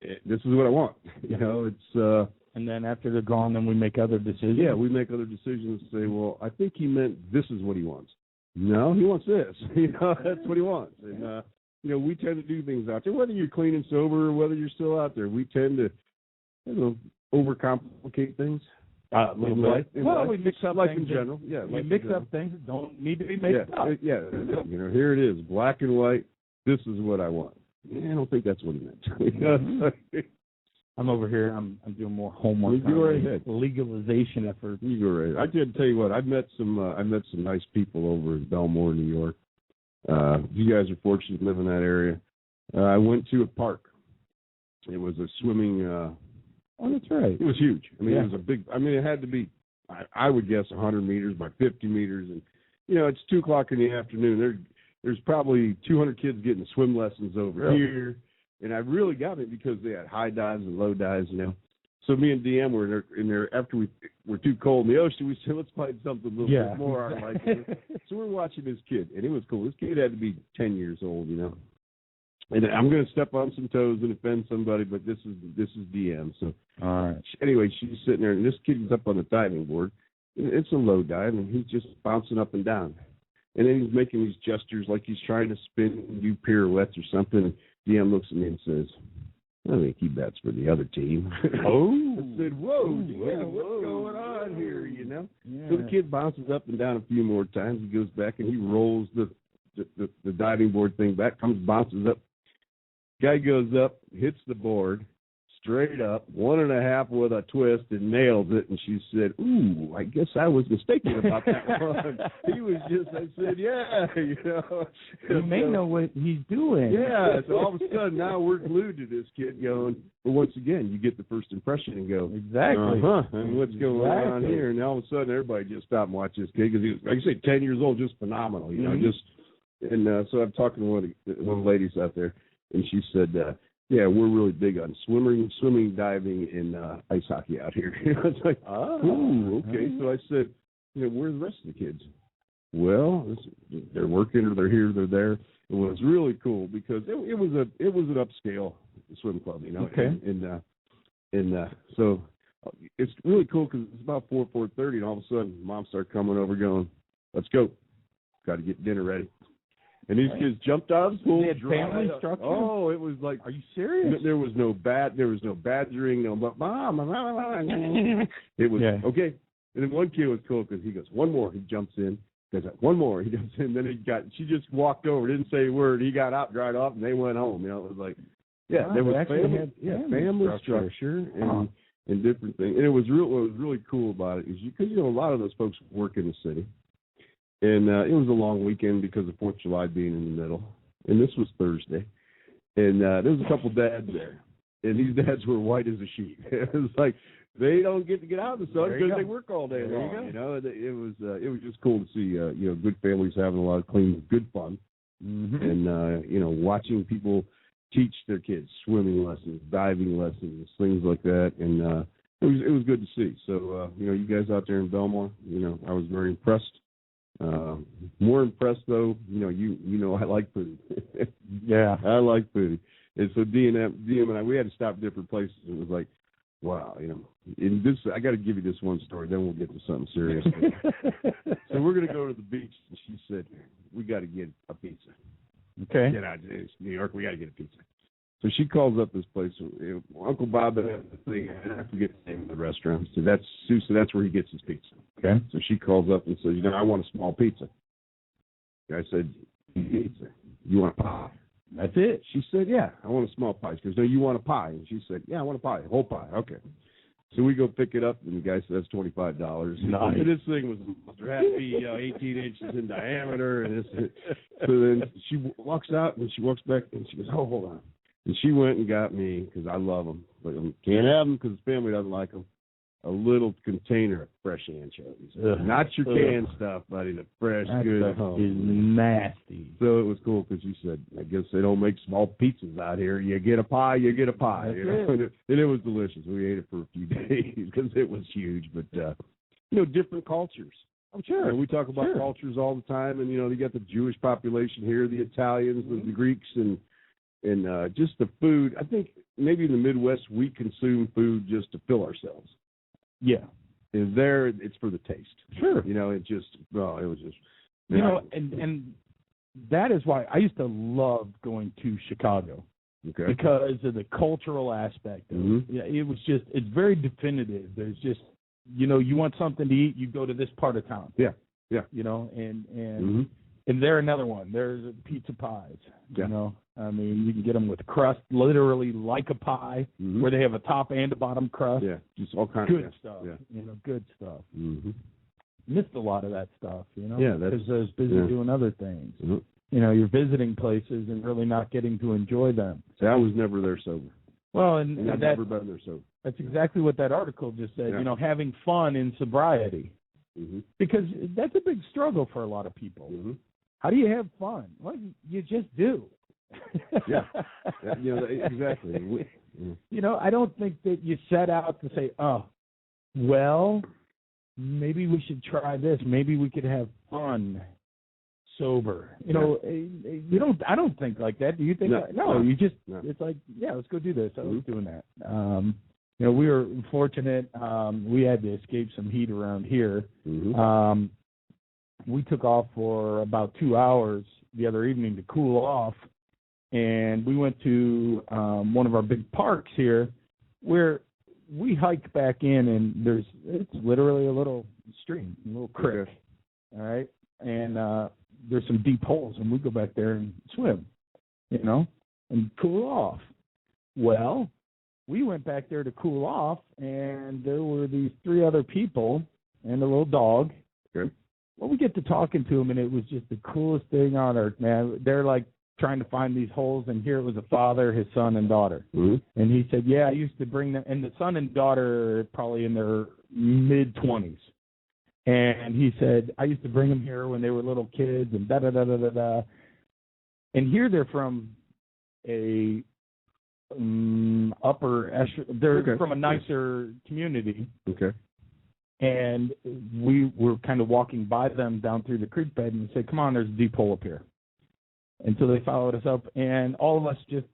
This is what I want. It's. And then after they're gone, then we make other decisions. Yeah, we make other decisions and say, well, I think he meant this is what he wants. No, he wants this. That's what he wants. And, we tend to do things out there, whether you're clean and sober or whether you're still out there. We tend to, overcomplicate things. In life. We mix up life things in general. Yeah, we mix up things that don't need to be mixed up. Yeah, here it is, black and white. This is what I want. I don't think that's what he meant. I'm over here. I'm doing more homework. You go right ahead. Legalization effort. You go right ahead. I did tell you what. I met some nice people over in Belmore, New York. You guys are fortunate to live in that area. I went to a park It was a swimming. Oh, that's right. It was huge. I mean, it was a big. I mean, it had to be. I would guess 100 meters by 50 meters, and it's 2:00 in the afternoon. There's probably 200 kids getting swim lessons over here, and I really got it because they had high dives and low dives, So me and DM were in there after we were too cold in the ocean. We said, let's find something a little bit more. So we're watching this kid, and it was cool. This kid had to be 10 years old, And I'm going to step on some toes and offend somebody, but this is DM. So all right. Anyway, she's sitting there, and this kid's up on the diving board. It's a low dive, and he's just bouncing up and down. And then he's making these gestures like he's trying to spin and do pirouettes or something. And DM looks at me and says, I think he bets for the other team. Oh. I said, whoa, what's going on here, Yeah. So the kid bounces up and down a few more times. He goes back, and he rolls the diving board thing back, bounces up. Guy goes up, hits the board, straight up, 1.5 with a twist, and nails it. And she said, ooh, I guess I was mistaken about that one. He was just, I said, yeah, You may know what he's doing. Yeah, so all of a sudden, now we're glued to this kid going, but once again, you get the first impression and go, exactly. And what's going on here? And all of a sudden, everybody just stopped and watched this kid because he was, like I say, 10 years old, just phenomenal, so I'm talking to one of the ladies out there, and she said, yeah, we're really big on swimming, diving, and ice hockey out here. It's like, ooh, okay. So I said, where's the rest of the kids? Well, they're working, or they're here, they're there. It was really cool because it was an upscale swim club, Okay. And so it's really cool because it's about 4:30, and all of a sudden, Mom started coming over, going, "Let's go, got to get dinner ready." And these kids jumped out of the pool. They had family structure? Oh, it was like, are you serious? There was no badgering, no mom. It was okay. And then one kid was cool because he goes, one more. He jumps in. Goes, one more. He jumps in. Then she just walked over, didn't say a word. He got out, dried off, and they went home. It was like, there was family structure and different things. And it was what was really cool about it is because a lot of those folks work in the city. And it was a long weekend because of 4th of July being in the middle. And this was Thursday. And there was a couple dads there. And these dads were white as a sheet. It was like they don't get to get out in the sun because they work all day long. It was just cool to see, good families having a lot of clean, good fun. Mm-hmm. And, watching people teach their kids swimming lessons, diving lessons, things like that. And it was good to see. So, you guys out there in Belmar, I was very impressed. More impressed though, I like food. Yeah, I like food, and so DM and I, we had to stop different places. It was like, wow, in this, I got to give you this one story, then we'll get to something serious. So we're gonna go to the beach, and she said, we got to get a pizza. Okay, get out, it's New York, we got to get a pizza. So she calls up this place. Uncle Bob had the thing. I forget the name of the restaurant. So that's where he gets his pizza. Okay. So she calls up and says, I want a small pizza. I said, pizza. You want a pie? That's it. She said, yeah, I want a small pie. She goes, no, you want a pie? And she said, yeah, I want a pie, a whole pie. Okay. So we go pick it up, and the guy says that's $25. Nice. And this thing was had to be 18 inches in diameter. And so then she walks out, and she walks back, and she goes, oh, hold on. And she went and got me, because I love them, but can't have them because the family doesn't like them, a little container of fresh anchovies. Not your canned stuff, buddy, the fresh, good. That is nasty. So it was cool because she said, I guess they don't make small pizzas out here. You get a pie, you get a pie. And it was delicious. We ate it for a few days because it was huge. But, different cultures. I'm sure. We talk about cultures all the time, and, you got the Jewish population here, the Italians, the Greeks, and just the food. I think maybe in the Midwest we consume food just to fill ourselves. Yeah. And there it's for the taste. Sure. It was just. And that is why I used to love going to Chicago. Okay. Because of the cultural aspect of it. Yeah, it's very definitive. There's just, you want something to eat, you go to this part of town. Yeah. Yeah. And they're another one. There's pizza pies. Yeah. I mean, you can get them with crust, literally like a pie, where they have a top and a bottom crust. Yeah, just all kinds of good stuff. Yeah. Good stuff. Mm-hmm. Missed a lot of that stuff, Yeah, because I was busy doing other things. Mm-hmm. You're visiting places and really not getting to enjoy them. See, I was never there sober. Well, and I've never been there, so that's exactly what that article just said. Yeah. You know, having fun in sobriety, because that's a big struggle for a lot of people. How do you have fun? Well, you just do. Yeah, you know, exactly. You know, I don't think that you set out to say, oh, well, maybe we should try this. Maybe we could have fun sober. You know, you don't. I don't think like that. Do you think? No, you just. No. It's like, yeah, let's go do this. I was doing that. You know, we were fortunate. We had to escape some heat around here. We took off for about 2 hours the other evening to cool off, and we went to one of our big parks here, where we hike back in, and it's literally a little stream, a little creek. All right, and there's some deep holes, and we go back there and swim, you know, and cool off. Well, we went back there to cool off, and there were these 3 other people and a little dog. Okay. Well, we get to talking to them, and it was just the coolest thing on earth, man. They're like trying to find these holes, and here it was a father, his son, and daughter. And he said, yeah, I used to bring them, and the son and daughter are probably in their mid-20s. And he said, I used to bring them here when they were little kids, and da-da-da-da-da-da. And here they're from a upper echelon. They're from a nicer community. Okay. And we were kind of walking by them down through the creek bed and said, come on, there's a deep hole up here. And so they followed us up, and all of us just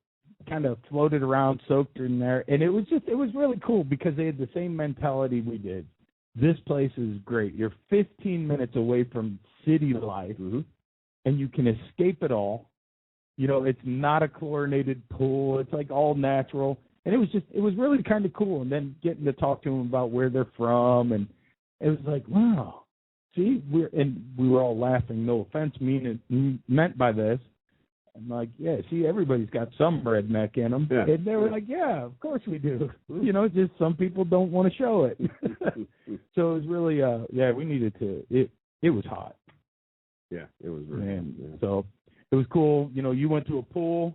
kind of floated around, soaked in there. And it was really cool because they had the same mentality we did. This place is great. You're 15 minutes away from city life, and you can escape it all. You know, it's not a chlorinated pool. It's like all natural. And it was really kind of cool. And then getting to talk to them about where they're from, and it was like, wow. See, we were all laughing. No offense meant by this. I'm like, yeah, see, everybody's got some redneck in them. Yeah. And they were like, yeah, of course we do. You know, just some people don't want to show it. So it was really, we needed to. It was hot. Yeah, it was very hot. Yeah. So it was cool. You know, you went to a pool.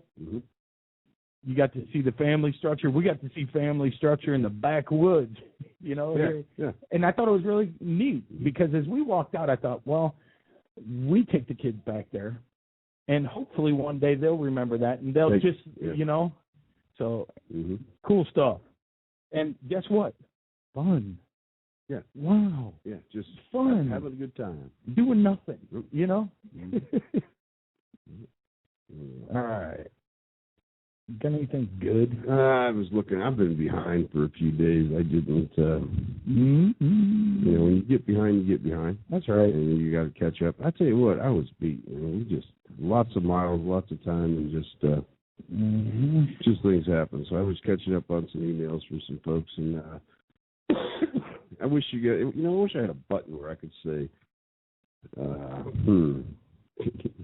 You got to see the family structure. We got to see family structure in the backwoods, you know. Yeah. And I thought it was really neat because as we walked out, I thought, well, we take the kids back there, and hopefully one day they'll remember that, and they'll you know. So cool stuff. And guess what? Fun. Yeah. Wow. Yeah, just fun. Having a good time. Doing nothing, you know. All right. Got anything good? I was looking. I've been behind for a few days. I didn't. You know, when you get behind, you get behind. That's right. And you got to catch up. I tell you what, I was beat. You know, we just lots of miles, lots of time, and just things happen. So I was catching up on some emails from some folks, and I wish I wish I had a button where I could say,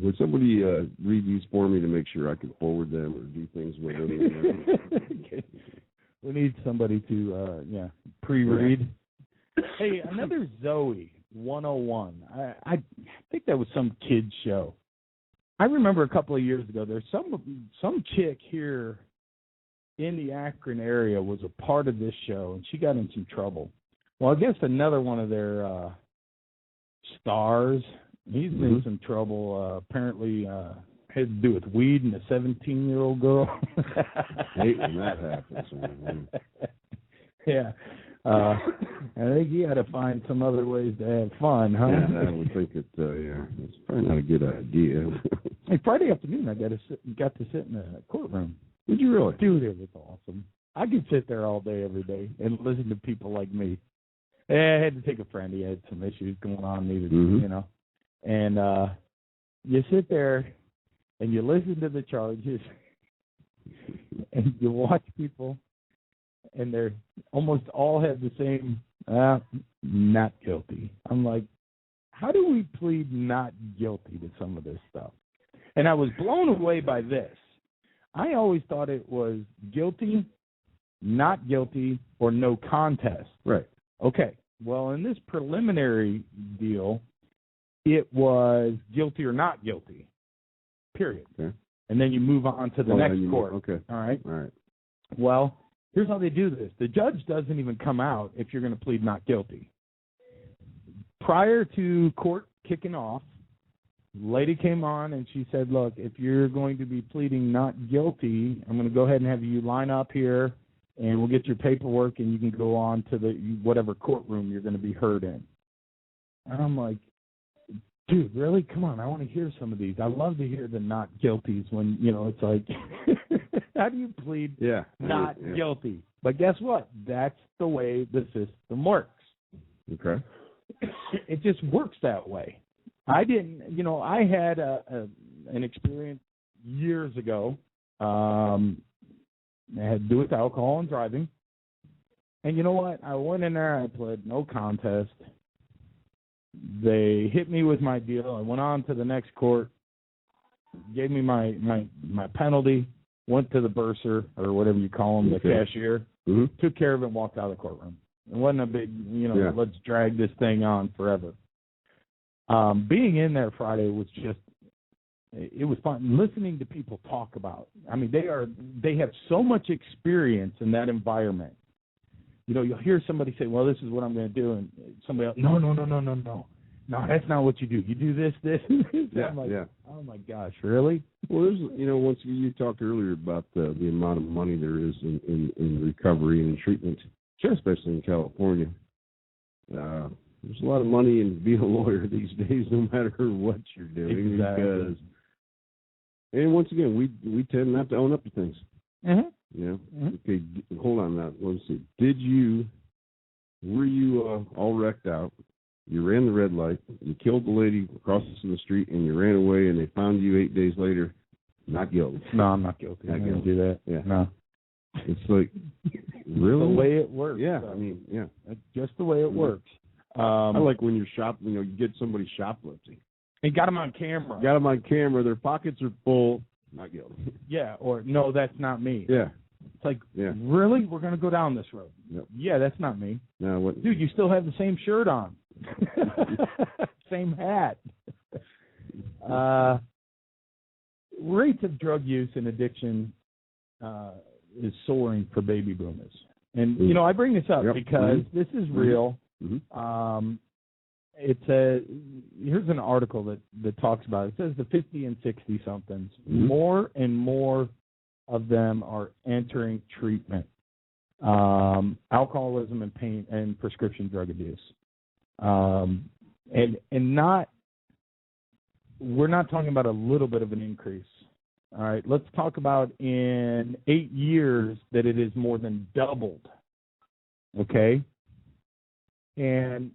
would somebody read these for me to make sure I can forward them or do things with them? Okay. We need somebody to, pre-read. Hey, another Zoe 101. I think that was some kid's show. I remember a couple of years ago, there's some chick here in the Akron area was a part of this show, and she got in some trouble. Well, I guess another one of their stars, he's in some trouble. Apparently had to do with weed and a 17-year-old girl. Hate when that happens. Yeah. I think you got to find some other ways to have fun, huh? Yeah, I would think it's probably not a good idea. Hey, Friday afternoon, I got to sit in a courtroom. Did you really? Dude, it was awesome. I could sit there all day, every day, and listen to people like me. I had to take a friend. He had some issues going on, you know. And you sit there, and you listen to the charges, and you watch people, and they're almost all have the same, not guilty. I'm like, how do we plead not guilty to some of this stuff? And I was blown away by this. I always thought it was guilty, not guilty, or no contest. Right. Okay. Well, in this preliminary deal, it was guilty or not guilty, period. Okay. And then you move on to the next court. Okay. All right. Well, here's how they do this. The judge doesn't even come out if you're going to plead not guilty. Prior to court kicking off, lady came on and she said, look, if you're going to be pleading not guilty, I'm going to go ahead and have you line up here, and we'll get your paperwork, and you can go on to the whatever courtroom you're going to be heard in. And I'm like, dude, really? Come on, I want to hear some of these. I love to hear the not guilties when, it's like, how do you plead not guilty? But guess what? That's the way the system works. Okay. It just works that way. I didn't, I had an experience years ago. It had to do with alcohol and driving. And you know what? I went in there, I pled no contest. They hit me with my deal. I went on to the next court, gave me my penalty, went to the bursar, or whatever you call him, the cashier, took care of it, and walked out of the courtroom. It wasn't a big, let's drag this thing on forever. Being in there Friday was just, it was fun. Listening to people talk about, they have so much experience in that environment. You'll hear somebody say, well, this is what I'm going to do, and somebody else, no, that's not what you do. You do this, and this. I'm like, oh my gosh, really? Well, there's, once you talked earlier about the amount of money there is in recovery and treatment, especially in California. There's a lot of money in being a lawyer these days, no matter what you're doing. Exactly. And once again, we tend not to own up to things. Mm-hmm. Okay, hold on now. Let's see. Were you all wrecked out? You ran the red light. You killed the lady across the street, and you ran away, and they found you 8 days later. Not guilty. No, I'm not guilty. I didn't do that. Yeah. No. It's like, really? The way it works. Yeah, so. That's just the way it works. I like when you're you get somebody shoplifting. And got them on camera. Got them on camera. Their pockets are full. Not guilty. Yeah, or no, that's not me. Yeah. It's like, really? We're going to go down this road? Yep. Yeah, that's not me. No, what? Dude, you still have the same shirt on. Same hat. Rates of drug use and addiction is soaring for baby boomers. And, I bring this up because this is real. Mm-hmm. Here's an article that talks about it. It says the 50 and 60 somethings, more and more of them are entering treatment, alcoholism and pain and prescription drug abuse, we're not talking about a little bit of an increase. All right, let's talk about in 8 years that it is more than doubled. Okay, and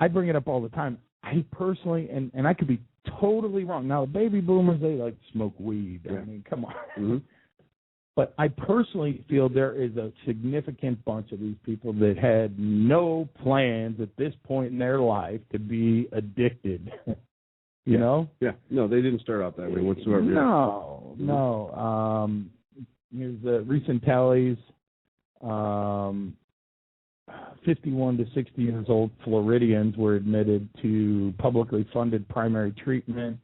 I bring it up all the time. I personally, and I could be totally wrong. Now, baby boomers, they like to smoke weed. I mean, come on. Mm-hmm. But I personally feel there is a significant bunch of these people that had no plans at this point in their life to be addicted. You know? Yeah. No, they didn't start out that way whatsoever. No. Here's the recent tallies. 51 to 60 years old Floridians were admitted to publicly funded primary treatment.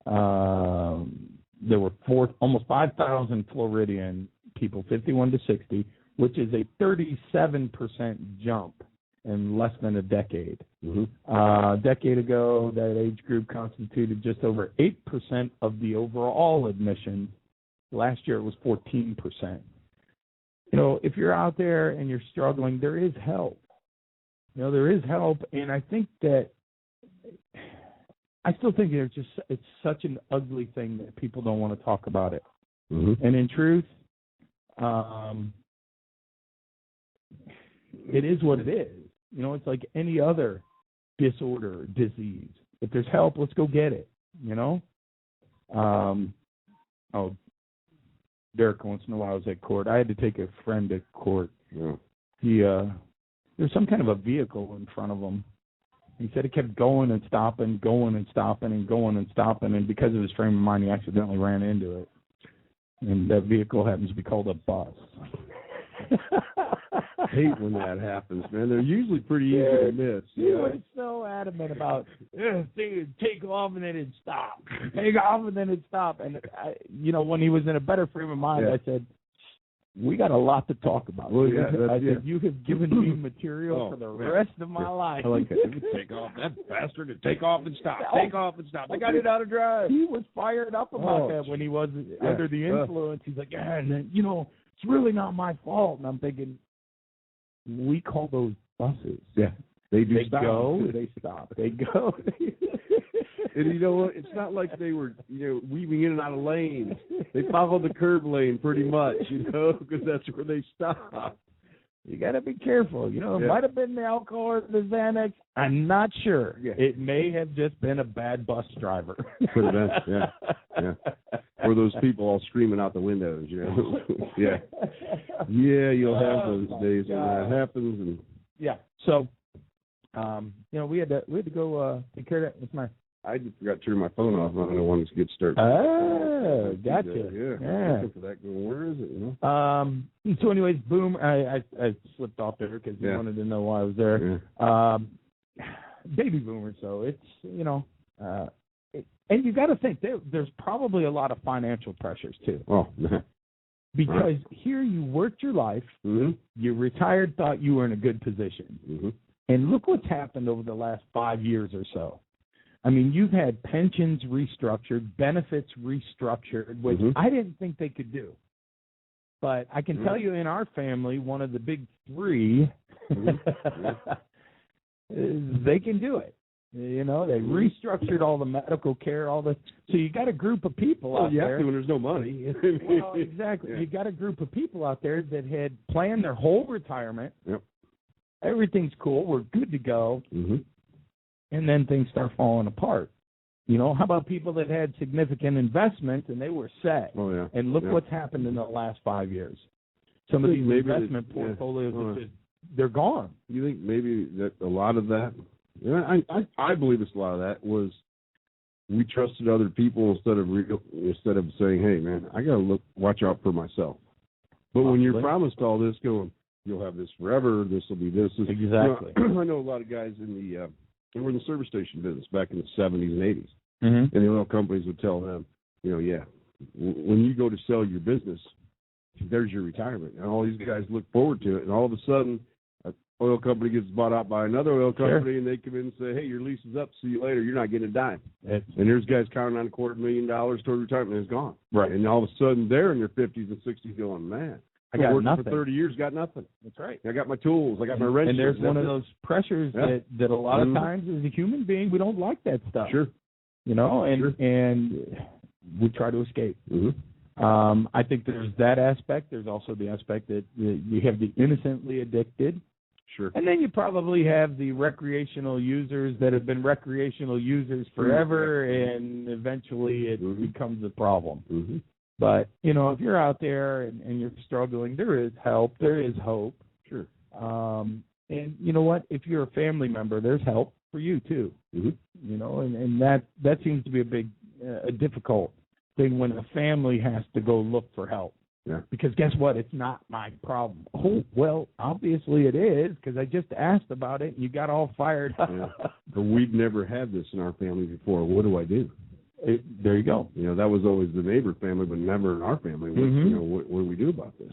There were almost 5,000 Floridian people, 51 to 60, which is a 37% jump in less than a decade. Mm-hmm. A decade ago, that age group constituted just over 8% of the overall admissions. Last year, it was 14%. If you're out there and you're struggling, there is help. There is help, and I think that I still think it's such an ugly thing that people don't want to talk about it. Mm-hmm. And in truth, it is what it is. It's like any other disorder or disease. If there's help, let's go get it. Derek, once in a while, I was at court. I had to take a friend to court. Yeah. There's some kind of a vehicle in front of him. He said it kept going and stopping, going and stopping, and going and stopping, and because of his frame of mind, he accidentally ran into it. And that vehicle happens to be called a bus. hate when that happens, man. They're usually pretty easy to miss. He was so adamant about take off and then it'd stop. Take off and then it'd stop. And, when he was in a better frame of mind, I said, we got a lot to talk about. Well, I said, you have given me material for the rest of my life. I like that. You take off. That bastard to take off and stop. Take off and stop. I got it out of drive. He was fired up about that when he was under the influence. He's like, and then, it's really not my fault. And I'm thinking, we call those buses. Yeah. They stop. Go, they stop. They go. And you know what? It's not like they were, weaving in and out of lanes. They followed the curb lane pretty much, because that's where they stop. You got to be careful. It might have been the alcohol or the Xanax. I'm not sure. Yeah. It may have just been a bad bus driver. Could have been, yeah. Or those people all screaming out the windows, Yeah. Yeah, you'll have those days when that happens. And yeah. So, we had to go take care of that. I just forgot to turn my phone off. I don't want to get started. Oh, gotcha. Yeah. Looking for that going, where is it? So anyways, boom. I slipped off there because you wanted to know why I was there. Yeah. Baby boomer. So it's, and you got to think there's probably a lot of financial pressures too. Oh, because here you worked your life, you retired, thought you were in a good position. And look what's happened over the last 5 years or so. I mean, you've had pensions restructured, benefits restructured, which I didn't think they could do. But I can tell you in our family, one of the big three, they can do it. They restructured all the medical care, so you got a group of people out there. When there's no money. Well, exactly. Yeah. You got a group of people out there that had planned their whole retirement. Yep. Everything's cool. We're good to go. And then things start falling apart. How about people that had significant investments and they were set? Oh, yeah. And look what's happened in the last 5 years. Some of these investment portfolios are they're gone. You think maybe that a lot of that, I believe it's a lot of that was we trusted other people instead of saying, hey, man, I got to watch out for myself. But when you're promised all this going, you'll have this forever, this will be this. Exactly. I know a lot of guys they were in the service station business back in the 70s and 80s. And the oil companies would tell them, when you go to sell your business, there's your retirement. And all these guys look forward to it. And all of a sudden, an oil company gets bought out by another oil company, and they come in and say, hey, your lease is up. See you later. You're not getting a dime. And there's guys counting on $250,000 toward retirement, and it's gone. Right. And all of a sudden, they're in their 50s and 60s going, man, I got worked nothing. For 30 years, got nothing. That's right. I got my tools. I got my wrenches. And there's one of those pressures that a lot of times as a human being, we don't like that stuff. Sure. And we try to escape. I think there's that aspect. There's also the aspect that you have the innocently addicted. Sure. And then you probably have the recreational users that have been recreational users forever, and eventually it becomes a problem. But, if you're out there and you're struggling, there is help. There is hope. Sure. And you know what? If you're a family member, there's help for you, too. And that seems to be a difficult thing when a family has to go look for help. Yeah. Because guess what? It's not my problem. Oh, well, obviously it is, because I just asked about it and you got all fired up. But we've never had this in our family before. What do I do? There you go. That was always the neighbor family, but never in our family. What do we do about this?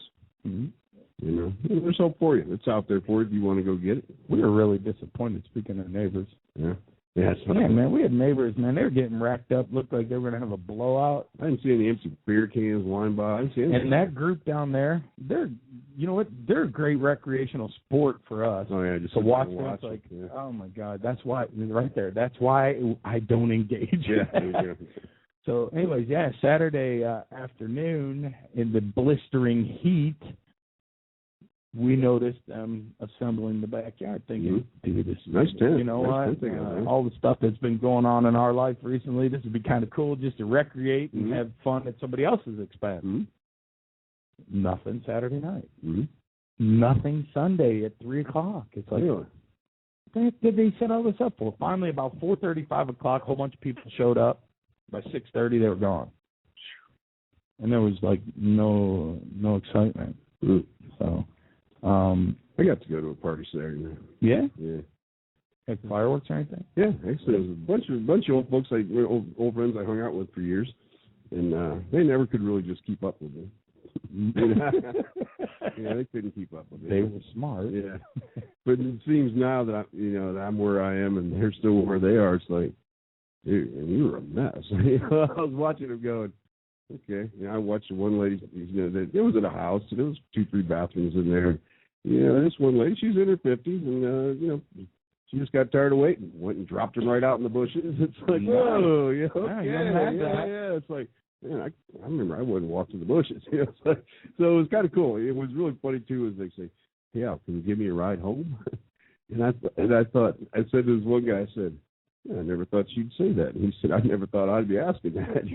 There's hope for you. It's out there for you if you want to go get it. We were really disappointed, speaking of neighbors. Yeah. Man, we had neighbors, man. They were getting racked up. Looked like they were going to have a blowout. I didn't see any empty beer cans lying by. I didn't see anything. And that group down there, they're a great recreational sport for us. Oh, yeah, just to watch them. It's like, oh, my God, that's why, right there, that's why I don't engage. Yeah. So, anyways, Saturday afternoon in the blistering heat, we noticed them assembling the backyard, thinking, dude, this is nice tent. You know what? All the stuff that's been going on in our life recently, this would be kind of cool just to recreate and have fun at somebody else's expense. Nothing Saturday night. Nothing Sunday at 3 o'clock. It's like, what did they set all this up for? Finally, about 4:30, 5 o'clock, a whole bunch of people showed up. By 6:30, they were gone. And there was, like, no excitement. So... I got to go to a party Saturday night. Yeah? Yeah. Like fireworks or anything? Yeah, actually, there was a bunch of old folks, old friends I hung out with for years, and they never could really just keep up with me. Yeah, they couldn't keep up with me. They were smart. Yeah, but it seems now that that I'm where I am and they're still where they are. It's like, dude, and you were a mess. I was watching them going, okay. I watched one lady. It was at a house, and there was 2-3 bathrooms in there. This one lady, she's in her 50s, and she just got tired of waiting. Went and dropped him right out in the bushes. It's like, whoa, yeah, yeah. It's like, man, I remember I wouldn't walk to the bushes. So it was kind of cool. It was really funny too, as they say, yeah, can you give me a ride home? And I said to this one guy, I said, yeah, I never thought she'd say that. And he said, I never thought I'd be asking that.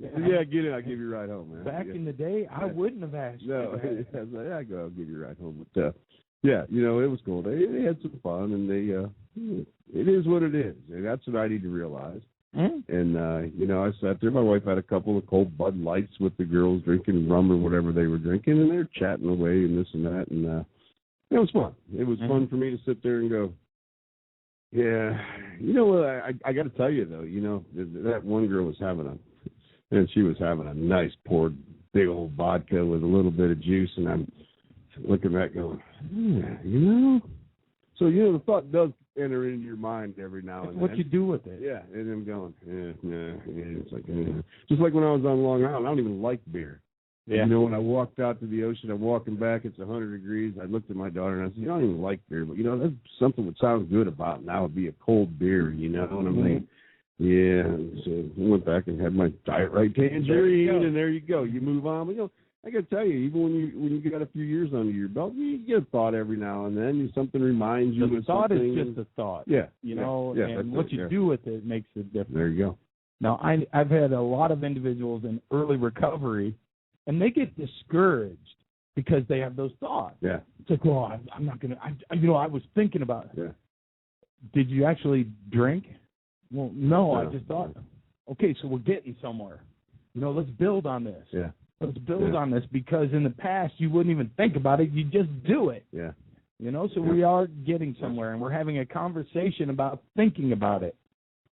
Yeah, get it. I'll give you a ride home, man. Back in the day, I wouldn't have asked. No, I was like, I'll give you a ride home. But yeah, it was cool. They had some fun, and it is what it is. And that's what I need to realize. Mm-hmm. And, I sat there. My wife had a couple of cold Bud Lights with the girls drinking rum or whatever they were drinking, and they're chatting away and this and that. And it was fun. It was fun for me to sit there and go, yeah. I got to tell you, though, that one girl was she was having a nice poured big old vodka with a little bit of juice, and I'm looking back going, yeah, So, the thought does enter into your mind every now and then. What you do with it. Yeah, and I'm going, it's like, just like when I was on Long Island, I don't even like beer. Yeah. When I walked out to the ocean, I'm walking back, it's 100 degrees. I looked at my daughter and I said, I don't even like beer, but, that's something that sounds good about now would be a cold beer, and I'm like, yeah. So I went back and had my Diet Right tangerine, and there you go. You move on. But, I got to tell you, even when you get a few years under your belt, you get a thought every now and then. Something reminds you of something. The thought is just a thought. Yeah. And what you do with it makes a difference. There you go. Now, I've had a lot of individuals in early recovery, and they get discouraged because they have those thoughts. Yeah. It's like, well, I'm not going to, I was thinking about it. Yeah. Did you actually drink? Well, no, I just thought, okay, so we're getting somewhere. Let's build on this. Yeah. Let's build on this, because in the past you wouldn't even think about it. You just do it. Yeah. So we are getting somewhere, and we're having a conversation about thinking about it.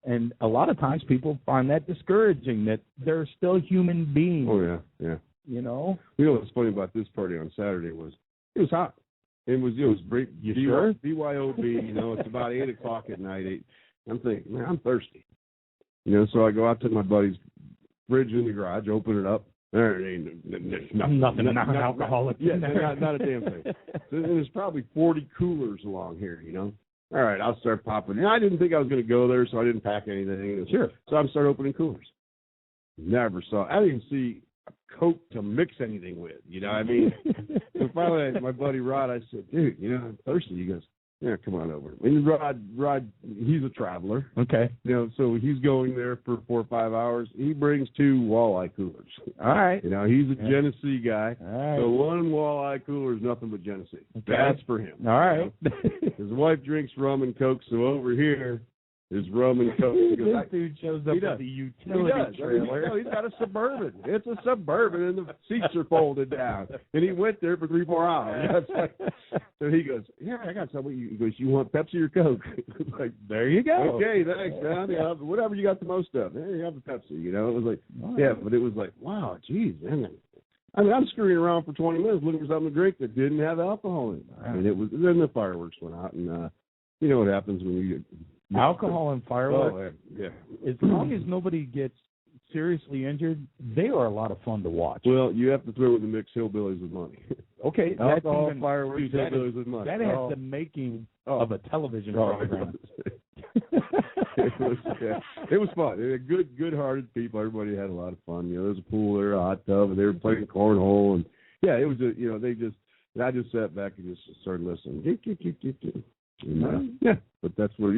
And a lot of times people find that discouraging, that they're still human beings. Oh, yeah, yeah. What's funny about this party on Saturday was it was hot. It was great. You sure? BYOB, it's about 8 o'clock at night. I'm thinking, man, I'm thirsty. So I go out to my buddy's fridge in the garage, open it up. There ain't nothing non-alcoholic. Yeah, not a damn thing. There's probably 40 coolers along here, All right, I'll start popping. I didn't think I was going to go there, so I didn't pack anything. Sure. So I'm starting opening coolers. I didn't see a Coke to mix anything with, So finally, my buddy Rod, I said, dude, I'm thirsty. He goes, yeah, come on over. And Rod, he's a traveler. Okay. So he's going there for 4 or 5 hours. He brings 2 walleye coolers. All right. He's a Genesee guy. All right. So 1 walleye cooler is nothing but Genesee. Okay. That's for him. All right. His wife drinks rum and Coke, so over here is rum and Coke. This dude shows up with a utility trailer. He's got a Suburban. It's a Suburban, and the seats are folded down. And he went there for 3-4 hours. So he goes, yeah, I got something. He goes, you want Pepsi or Coke? Like, there you go. Okay, thanks, man. Whatever you got the most of. There you have the Pepsi. It was like, yeah, but it was like, wow, geez, man. I'm screwing around for 20 minutes looking for something to drink that didn't have alcohol in it. And then the fireworks went out, and you know what happens when you get alcohol and fireworks. Oh, yeah. As long as nobody gets seriously injured, they are a lot of fun to watch. Well, you have to throw in the mix hillbillies with money. Okay, alcohol, fireworks, hillbillies with money. That has the making of a television program. It was fun. They were good-hearted people. Everybody had a lot of fun. There was a pool there, a hot tub, and they were playing cornhole, and it was I just sat back and just started listening. But that's what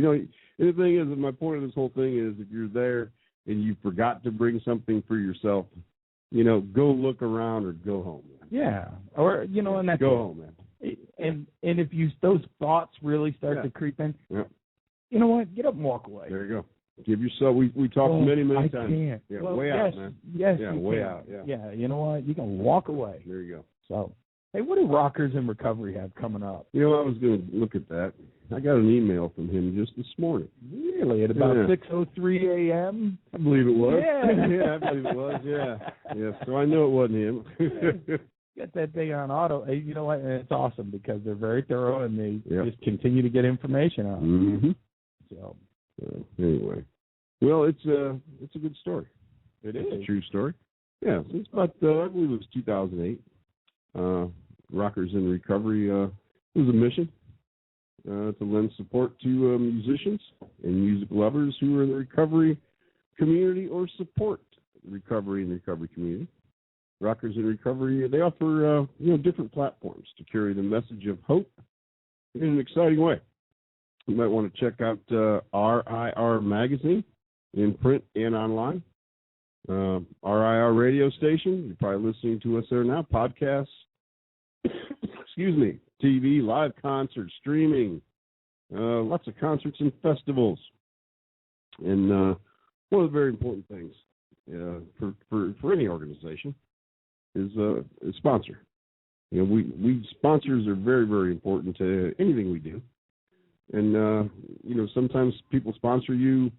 and the thing is, my point of this whole thing is, if you're there and you forgot to bring something for yourself, go look around or go home. Yeah, or and that's go home, man. And if those thoughts really start to creep in, you know what? Get up and walk away. There you go. Give yourself. We talked many times. I can't. Yeah, way out, man. Yes. Yeah, way out. Yeah. Yeah. You know what? You can walk away. There you go. So. Hey, what do Rockers in Recovery have coming up? I was going to look at that. I got an email from him just this morning. Really? At about 6:03 a.m.? I believe it was. Yeah. Yeah, I believe it was, yeah. So I know it wasn't him. Get that thing on auto. Hey, you know what? And it's awesome because they're very thorough and they Yep. just continue to get information out. Mm-hmm. So anyway. Well, it's a good story. It It's is. a true story. Yeah, since about, I believe it was 2008. Rockers in Recovery was a mission to lend support to musicians and music lovers who are in the recovery community or support recovery in the recovery community. Rockers in Recovery, they offer different platforms to carry the message of hope in an exciting way. You might want to check out RIR Magazine in print and online. RIR radio station, you're probably listening to us there now, podcasts, excuse me, TV, live concerts, streaming, lots of concerts and festivals. And one of the very important things for any organization is sponsor. We sponsors are very, very important to anything we do. And, sometimes people sponsor you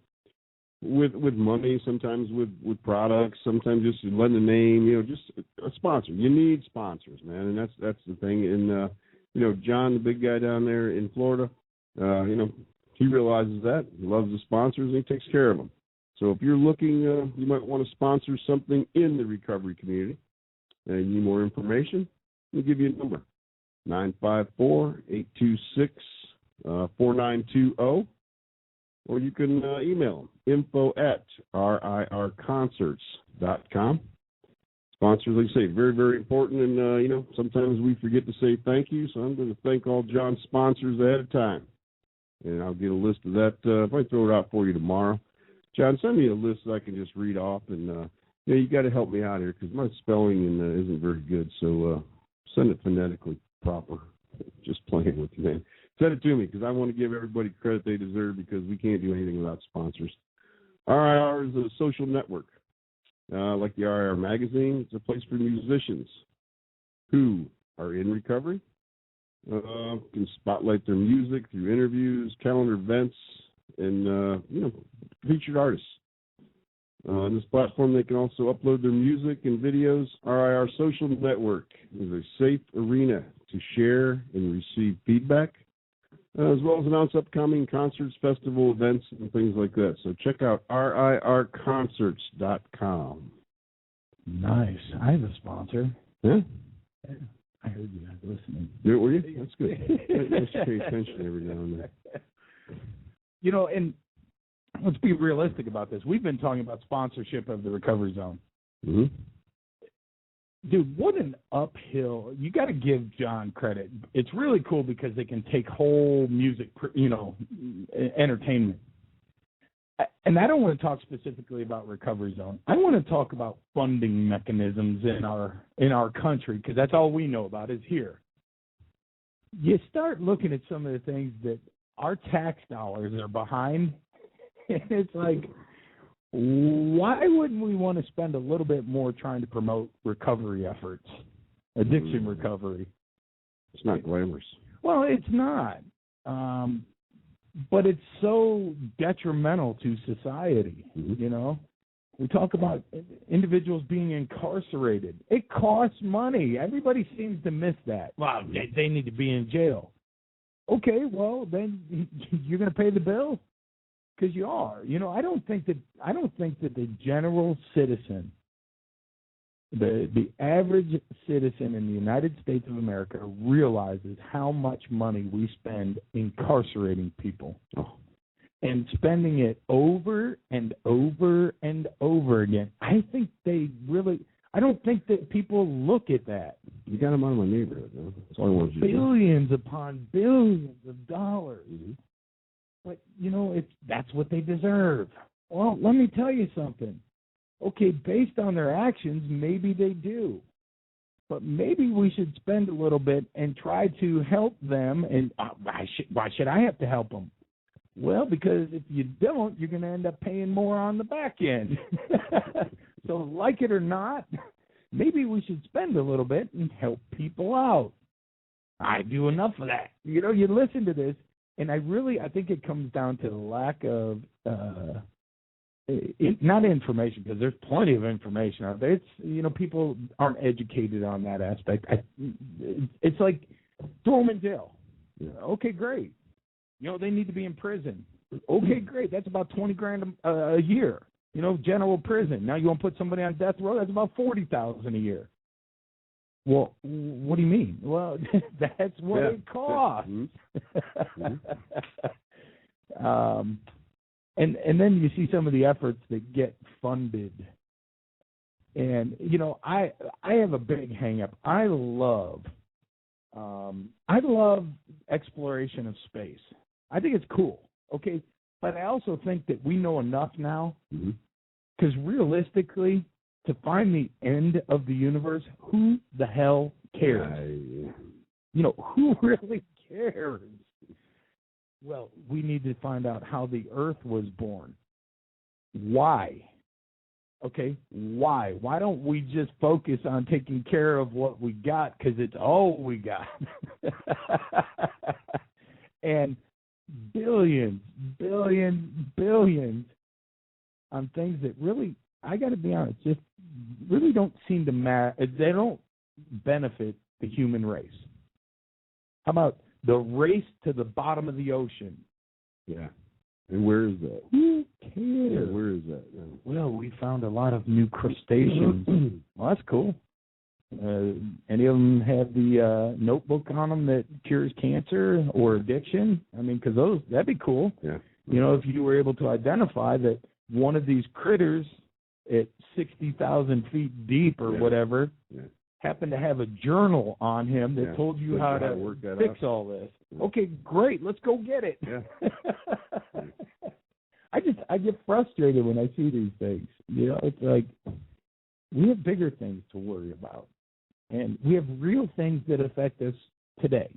with money, sometimes with products, sometimes just lend a name, just a sponsor. You need sponsors, man, and that's the thing. And, John, the big guy down there in Florida, he realizes that. He loves the sponsors, and he takes care of them. So if you're looking, you might want to sponsor something in the recovery community, and you need more information, we'll give you a number, 954-826-4920, or you can email them, info@rirconcerts.com. Sponsors, like I say, very, very important, and, sometimes we forget to say thank you, so I'm going to thank all John's sponsors ahead of time, and I'll get a list of that. If I throw it out for you tomorrow, John, send me a list so I can just read off, and, you got to help me out here because my spelling isn't very good, so send it phonetically proper. Just playing with you, man. Send it to me because I want to give everybody credit they deserve because we can't do anything without sponsors. RIR is a social network. Like the RIR Magazine, it's a place for musicians who are in recovery, can spotlight their music through interviews, calendar events, and, featured artists. On this platform, they can also upload their music and videos. RIR Social Network is a safe arena to share and receive feedback, as well as announce upcoming concerts, festival events, and things like that. So check out rirconcerts.com. Nice. I have a sponsor. Yeah? I heard you guys listening. Yeah, were you? That's good. Let's pay attention every now and then. And let's be realistic about this. We've been talking about sponsorship of the Recovery Zone. Mm-hmm. Dude, what an uphill. You got to give John credit. It's really cool because they can take whole music, entertainment. And I don't want to talk specifically about Recovery Zone. I want to talk about funding mechanisms in our country because that's all we know about is here. You start looking at some of the things that our tax dollars are behind, and it's like, why wouldn't we want to spend a little bit more trying to promote recovery efforts, addiction recovery? It's not glamorous. Well, it's not. But it's so detrimental to society, Mm-hmm. We talk about individuals being incarcerated. It costs money. Everybody seems to miss that. Wow, they need to be in jail. Okay, well, then you're going to pay the bill because you are. I don't think that the general citizen, the average citizen in the United States of America realizes how much money we spend incarcerating people. And spending it over and over and over again. I don't think that people look at that. You got them out of my neighborhood, though. That's all I want you to do. Billions upon billions of dollars. Mm-hmm. But, that's what they deserve. Well, let me tell you something. Okay, based on their actions, maybe they do. But maybe we should spend a little bit and try to help them. And why should I have to help them? Well, because if you don't, you're going to end up paying more on the back end. So like it or not, maybe we should spend a little bit and help people out. I do enough of that. You know, you listen to this, and I think it comes down to the lack of not information, because there's plenty of information out there. It's, you know, people aren't educated on that aspect. It's like throw them in jail. Yeah. Okay, great. You know, they need to be in prison. Okay, great. That's about $20,000 a year. You know, general prison. Now you want to put somebody on death row? That's about $40,000 a year. Well, what do you mean? Well, that's what it costs. And then you see some of the efforts that get funded. And, you know, I have a big hang-up. I love exploration of space. I think it's cool, okay? But I also think that we know enough now, because realistically, to find the end of the universe, who the hell cares? You know, who really cares? Well, we need to find out how the Earth was born. Why? Okay, why? Why don't we just focus on taking care of what we got, because it's all we got? And billions on things that really, I got to be honest, just really don't seem to matter. They don't benefit the human race. How about the race to the bottom of the ocean? Yeah. And where is that? Who cares? Yeah, where is that? Well, we found a lot of new crustaceans. Well, that's cool. Any of them have the notebook on them that cures cancer or addiction? I mean, because that'd be cool. Yeah. You know, if you were able to identify that one of these critters at 60,000 feet deep or whatever happened to have a journal on him that told you how to fix all this. Okay, great. Let's go get it. Yeah. I get frustrated when I see these things. You know, it's like we have bigger things to worry about. And we have real things that affect us today.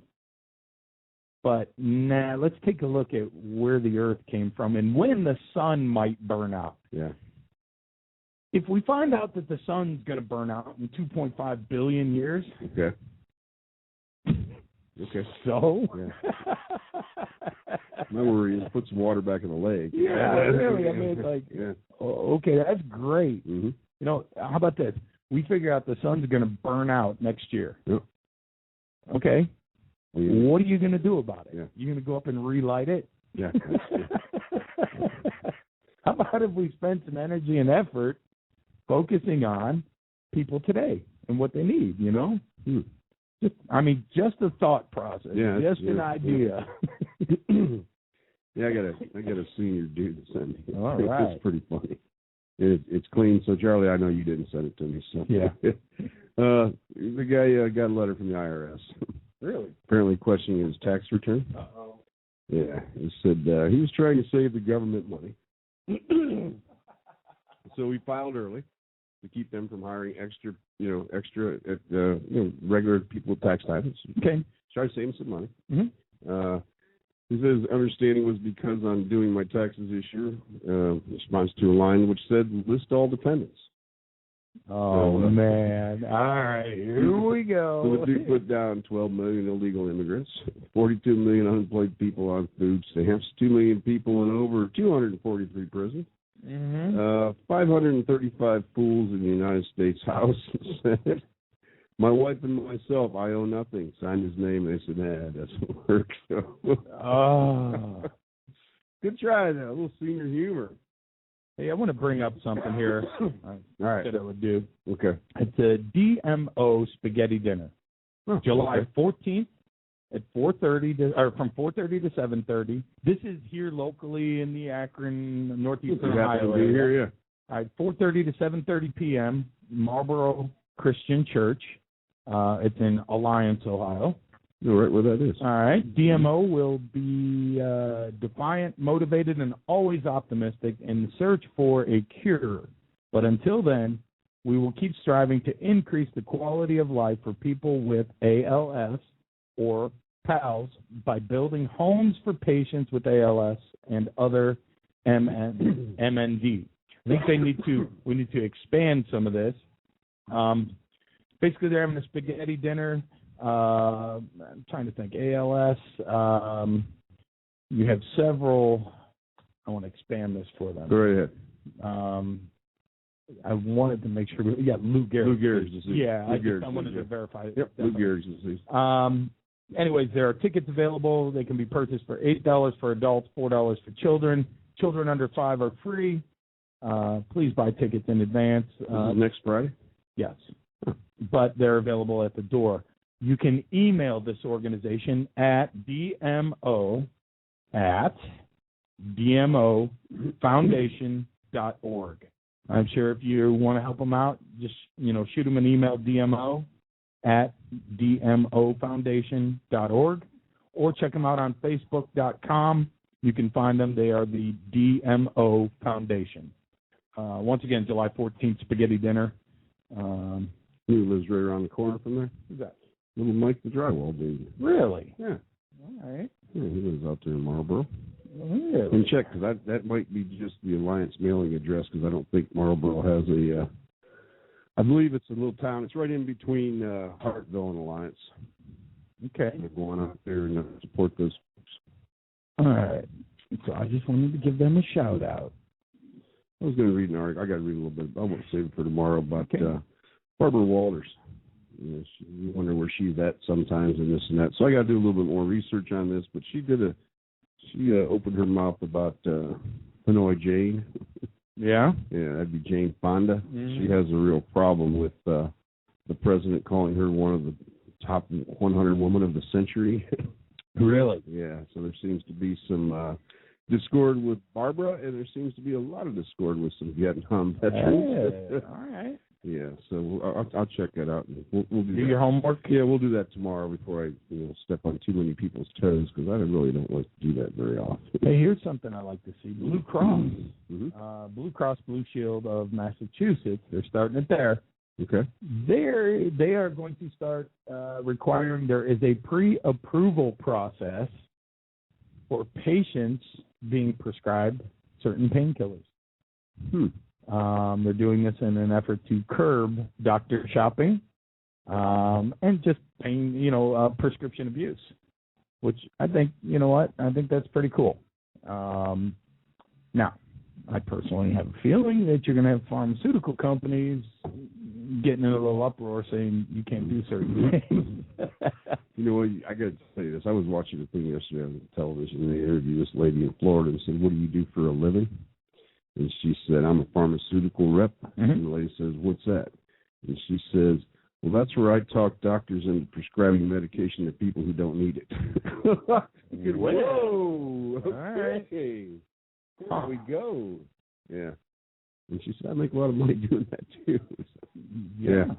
But let's take a look at where the Earth came from and when the sun might burn out. Yeah. If we find out that the sun's going to burn out in 2.5 billion years. Okay. So? Yeah. My worry is put some water back in the lake. Yeah, really. I mean, it's like, okay, that's great. Mm-hmm. You know, how about this? We figure out the sun's going to burn out next year. Yep. Okay. What are you going to do about it? Yeah. You're going to go up and relight it? Yeah. How about if we spend some energy and effort focusing on people today and what they need, you know? Just a thought process. Yeah, just an idea. Yeah, I got a senior dude to send me. All right. It's pretty funny. It's clean. So, Charlie, I know you didn't send it to me. So yeah. The guy got a letter from the IRS. Really? Apparently questioning his tax return. Uh-oh. Yeah. He said he was trying to save the government money. So he filed early to keep them from hiring extra regular people with tax titles. Okay. Try to save him some money. Mm-hmm. He says understanding was because I'm doing my taxes this year. Response to a line which said list all dependents. Oh, man. All right. Here we go. So the dude put down 12 million illegal immigrants, 42 million unemployed people on food stamps, 2 million people in over 243 prisons, 535 fools in the United States House and Senate. My wife and myself, I owe nothing. Signed his name, and they said, that doesn't work. So. Good try, though. A little senior humor. Hey, I want to bring up something here. All right. That I would do. Okay. It's a DMO spaghetti dinner. Oh, July 14th at 4:30 from 4:30 to 7:30. This is here locally in the Akron, Northeastern Ohio area. Here, yeah. All right, 4:30 to 7:30 p.m. Marlboro Christian Church. It's in Alliance, Ohio. All right, where that is. All right. DMO will be defiant, motivated, and always optimistic in the search for a cure. But until then, we will keep striving to increase the quality of life for people with ALS or PALS by building homes for patients with ALS and other MND. I think we need to expand some of this. basically they're having a spaghetti dinner. I'm trying to think. ALS. You have several. I want to expand this for them. Go right ahead. I wanted to make sure. Yeah, Lou Gehrig's disease. Yeah, I wanted to verify it. Yep, Lou Gehrig's disease. Anyways, there are tickets available. They can be purchased for $8 for adults, $4 for children. Children under 5 are free. Please buy tickets in advance. Next Friday? Yes. But they're available at the door. You can email this organization at dmofoundation.org. I'm sure if you want to help them out, just, shoot them an email, dmofoundation.org, or check them out on facebook.com. You can find them. They are the DMO Foundation. Once again, July 14th, spaghetti dinner. He lives right around the corner from there. Who's that? Little Mike the drywall dude. Really? Yeah. All right. Yeah, he lives out there in Marlboro. Really? And check, because that might be just the Alliance mailing address, because I don't think Marlboro has a, I believe it's a little town. It's right in between Hartville and Alliance. Okay. They're going out there and support those folks. All right. So I just wanted to give them a shout out. I was going to read an article. I got to read a little bit. I won't save it for tomorrow about Barbara Walters. You wonder where she's at sometimes and this and that. So I got to do a little bit more research on this. But she opened her mouth about Hanoi Jane. Yeah? Yeah, that'd be Jane Fonda. Mm-hmm. She has a real problem with the president calling her one of the top 100 women of the century. Really? Yeah, so there seems to be some discord with Barbara, and there seems to be a lot of discord with some Vietnam veterans. Hey, all right. Yeah, so I'll check that out. And we'll do your homework? Yeah, we'll do that tomorrow before I step on too many people's toes, because I really don't like to do that very often. Hey, here's something I like to see. Blue Cross. Mm-hmm. Blue Cross Blue Shield of Massachusetts, they're starting it there. Okay. They are going to start requiring there is a pre-approval process for patients being prescribed certain painkillers. They're doing this in an effort to curb doctor shopping and just prescription abuse, which I think, I think that's pretty cool. Now, I personally have a feeling that you're going to have pharmaceutical companies getting in a little uproar saying you can't do certain things. You know what? I got to tell you this. I was watching a thing yesterday on television, and they interviewed this lady in Florida and said, "What do you do for a living?" And she said, "I'm a pharmaceutical rep." Mm-hmm. And the lady says, "What's that?" And she says, "Well, that's where I talk doctors into prescribing medication to people who don't need it." Whoa! Okay. All right. Here we go. Yeah. And she said, "I make a lot of money doing that too." Yeah.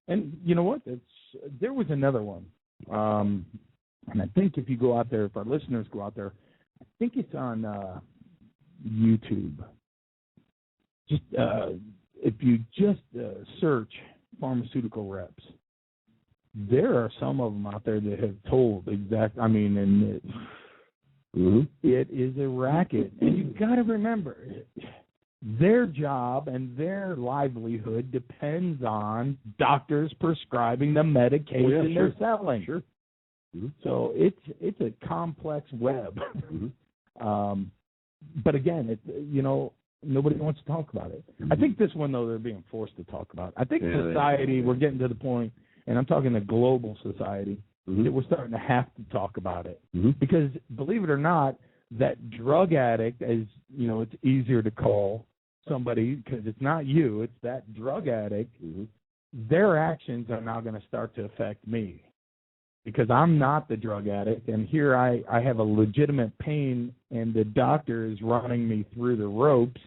And you know what? There was another one. And I think if you go out there, if our listeners go out there, I think it's on YouTube. Just if you just search pharmaceutical reps, there are some of them out there that have told it is a racket. And you've got to remember, their job and their livelihood depends on doctors prescribing the medication they're selling. Sure. Mm-hmm. So it's a complex web. Mm-hmm. But again, nobody wants to talk about it. Mm-hmm. I think this one, though, they're being forced to talk about. I think society, we're getting to the point, and I'm talking a global society, that we're starting to have to talk about it. Mm-hmm. Because, believe it or not, that drug addict, as it's easier to call somebody because it's not you, it's that drug addict, their actions are now going to start to affect me. Because I'm not the drug addict, and here I have a legitimate pain, and the doctor is running me through the ropes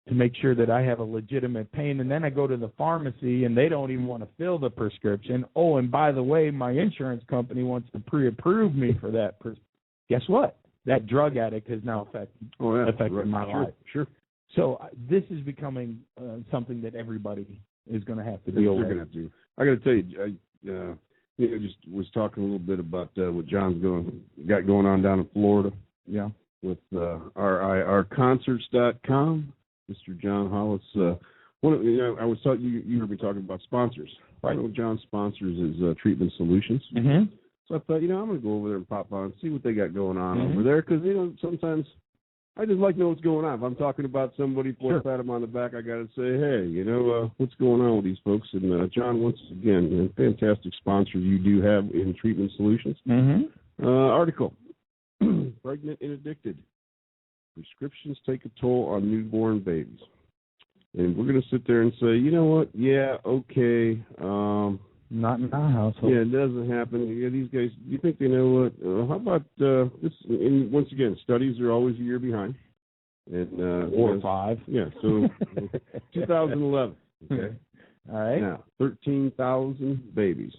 to make sure that I have a legitimate pain. And then I go to the pharmacy, and they don't even want to fill the prescription. Oh, and by the way, my insurance company wants to pre-approve me for that. Guess what? That drug addict has now affected my life. Sure. So this is becoming something that everybody is going to have to deal with. They're going to have to. I got to tell you, I just was talking a little bit about what John's got going on down in Florida. Yeah. With our concerts.com. Mr. John Hollis I was talking. You heard me talking about sponsors. Right. One of John's sponsors is Treatment Solutions. Mm-hmm. So I thought, I'm going to go over there and pop on and see what they got going on over there, because sometimes I just like to know what's going on. If I'm talking about somebody, pat them on the back, I got to say, hey, what's going on with these folks? And John, once again, fantastic sponsor you do have in Treatment Solutions. Mm-hmm. Article: Pregnant and Addicted. Prescriptions take a toll on newborn babies. And we're going to sit there and say, you know what? Yeah, okay. Not in our household. Yeah, it doesn't happen. Yeah, these guys, you think they know what? How about this? And once again, studies are always a year behind. And, or 5. Yeah, so 2011. Okay. All right. Now, 13,000 babies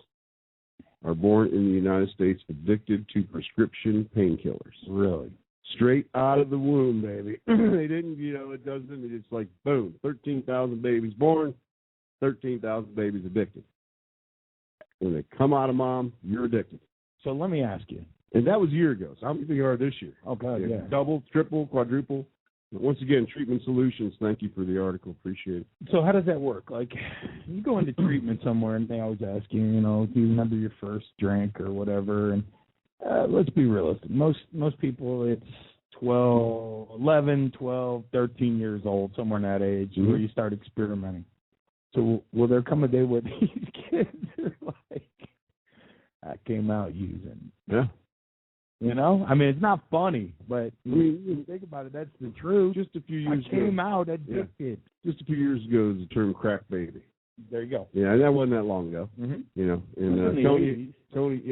are born in the United States addicted to prescription painkillers. Really? Straight out of the womb, baby. They didn't, it doesn't. It's like, boom, 13,000 babies born, 13,000 babies addicted. When they come out of mom, you're addicted. So let me ask you. And that was a year ago. So how many think you are this year? Oh, God, yeah. Double, triple, quadruple. Once again, Treatment Solutions, thank you for the article. Appreciate it. So how does that work? Like, you go into treatment somewhere, and they always ask you, do you remember your first drink or whatever? And let's be realistic. Most people, it's 11, 12, 13 years old, somewhere in that age, where you start experimenting. So will there come a day where these kids are like, I came out using? Yeah. It's not funny, but when you think about it, that's the truth. Just a few years ago. I came out addicted. Yeah. Just a few years ago, was the term crack baby. There you go. Yeah, and that wasn't that long ago. Mm-hmm. And Tony,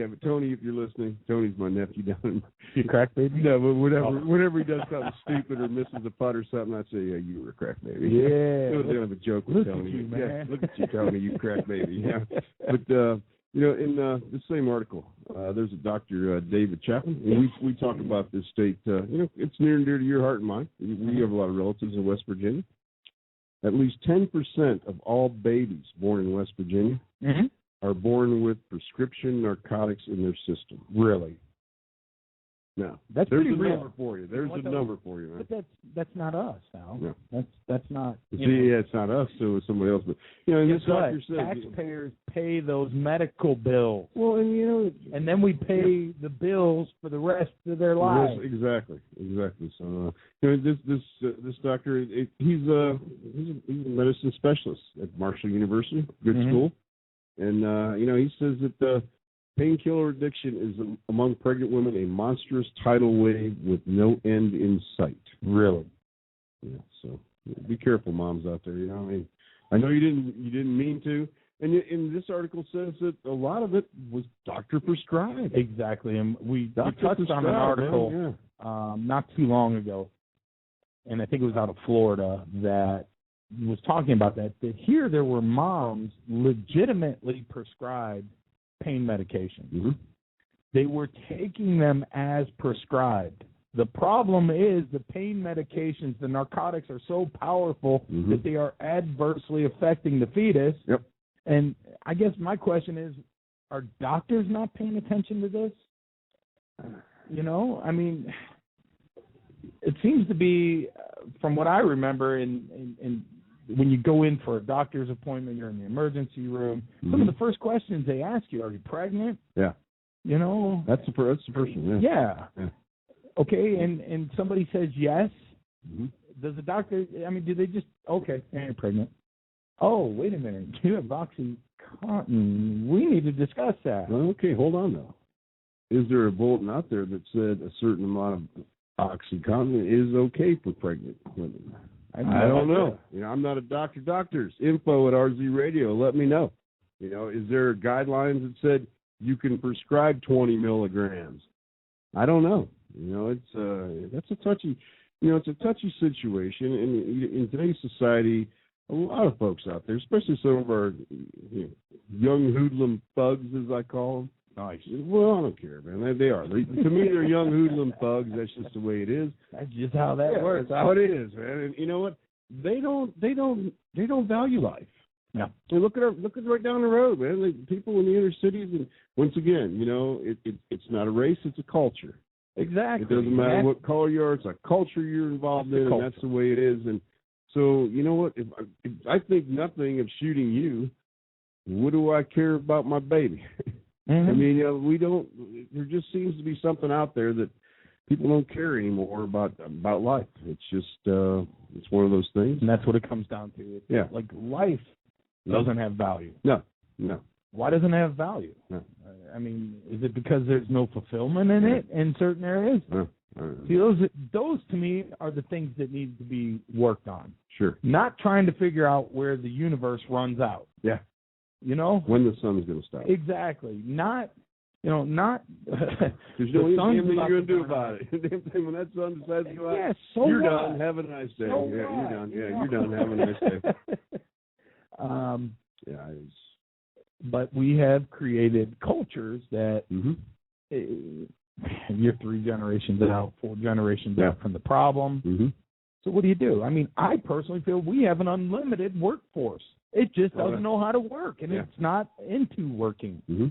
but Tony, if you're listening, Tony's my nephew down in You crack baby? No, but whenever he does something stupid or misses a putt or something, I say, yeah, you were a crack baby. Yeah. It was kind of a joke with Tony. Look at you, man. Yeah, look at you, Tony, you crack baby. Yeah. But in the same article, there's a Dr. David Chapman, and we talk about this state. It's near and dear to your heart and mine. We have a lot of relatives in West Virginia. At least 10% of all babies born in West Virginia are born with prescription narcotics in their system. Really? No. That's There's pretty a real. number for you. There's a number for you, man. But that's not us, Al. No. That's not. It's not us, so it's somebody else. But and this doctor says taxpayers pay those medical bills. Well, and then we pay the bills for the rest of their lives. Yes, exactly. So this doctor, he's a medicine specialist at Marshall University, good school, and he says that painkiller addiction is among pregnant women a monstrous tidal wave with no end in sight. Really? Yeah. So be careful, moms out there. I know you didn't mean to. And this article says that a lot of it was doctor prescribed. Exactly. And we touched on an article not too long ago, and I think it was out of Florida, that was talking about that here there were moms legitimately prescribed pain medication. Mm-hmm. They were taking them as prescribed. The problem is the pain medications, the narcotics, are so powerful that they are adversely affecting the fetus. Yep. And I guess my question is, are doctors not paying attention to this? It seems to be, from what I remember, in when you go in for a doctor's appointment, you're in the emergency room. Some of the first questions they ask you, are you pregnant? Yeah. That's the first one. Yeah. Okay, and somebody says yes. Does the doctor, do they just, okay, you're pregnant. Oh, wait a minute, you have OxyContin. We need to discuss that. Okay, hold on, though. Is there a bulletin out there that said a certain amount of OxyContin is okay for pregnant women? I don't know. I'm not a doctor. Doctors, info at RZ Radio. Let me know. Is there guidelines that said you can prescribe 20 milligrams? I don't know. That's a touchy. It's a touchy situation, and in today's society, a lot of folks out there, especially some of our young hoodlum thugs, as I call them. Nice. Well, I don't care, man. They are. To me, they're young hoodlum thugs. That's just the way it is. That's just how that works. That's how it is, man. And you know what? They don't value life. Yeah. And look at right down the road, man. Like, people in the inner cities, and once again, it's not a race; it's a culture. Exactly. It doesn't matter what color you are; it's a culture you're involved in, and that's the way it is. And So, you know what? If I think nothing of shooting you, what do I care about my baby? Mm-hmm. I mean, we don't. There just seems to be something out there that people don't care anymore about life. It's just it's one of those things. And that's what it comes down to. It's like life doesn't have value. No. Why doesn't it have value? No. I mean, is it because there's no fulfillment in it in certain areas? No. See, those to me are the things that need to be worked on. Sure. Not trying to figure out where the universe runs out. Yeah. You know? When the sun's going to stop. Exactly. Not. There's no damn thing you're going to do about it. Damn thing when that sun decides to go out. Yeah, so you're what? done. Have a nice day. So you're what? done. Yeah, you're done. Have a nice day. But we have created cultures that you're 3 generations out, 4 generations out from the problem. Mm-hmm. So what do? I mean, I personally feel we have an unlimited workforce. It just doesn't know how to work, and it's not into working. Mm-hmm.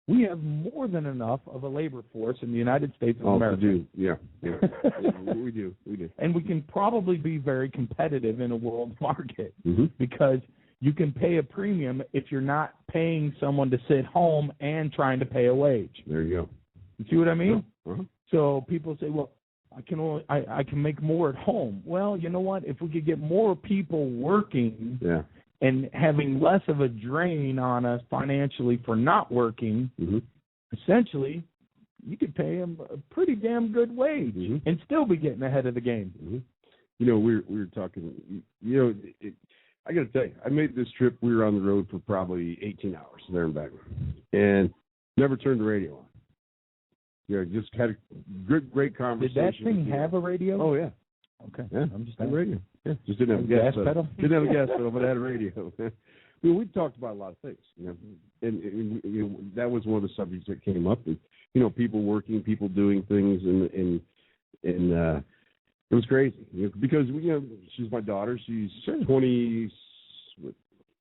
We have more than enough of a labor force in the United States of America. We do. Yeah. We do. And we can probably be very competitive in a world market because you can pay a premium if you're not paying someone to sit home and trying to pay a wage. There you go. You see what I mean? Uh-huh. So people say, well, I can make more at home. Well, you know what? If we could get more people working and having less of a drain on us financially for not working, essentially, you could pay them a pretty damn good wage and still be getting ahead of the game. Mm-hmm. You know, we were talking, I got to tell you, I made this trip. We were on the road for probably 18 hours there and back, and never turned the radio on. Just had a great conversation. Did that thing have a radio? Oh, yeah. Okay. Yeah, I'm just had a radio. Yeah, just didn't have a gas pedal. Didn't have a gas pedal, but it had a radio. We talked about a lot of things, and that was one of the subjects that came up. People working, people doing things, and it was crazy because she's my daughter. She's 20.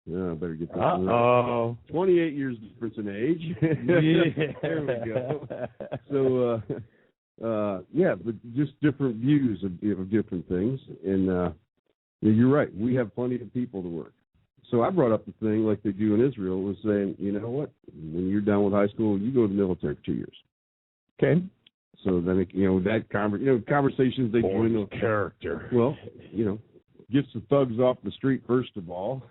Better get this. 28 years difference in age. There we go. So, but just different views of different things. And you're right. We have plenty of people to work. So I brought up the thing like they do in Israel was saying, you know what? When you're done with high school, you go to the military for 2 years. Okay. So then, that conversations they join character. Well, gets the thugs off the street first of all.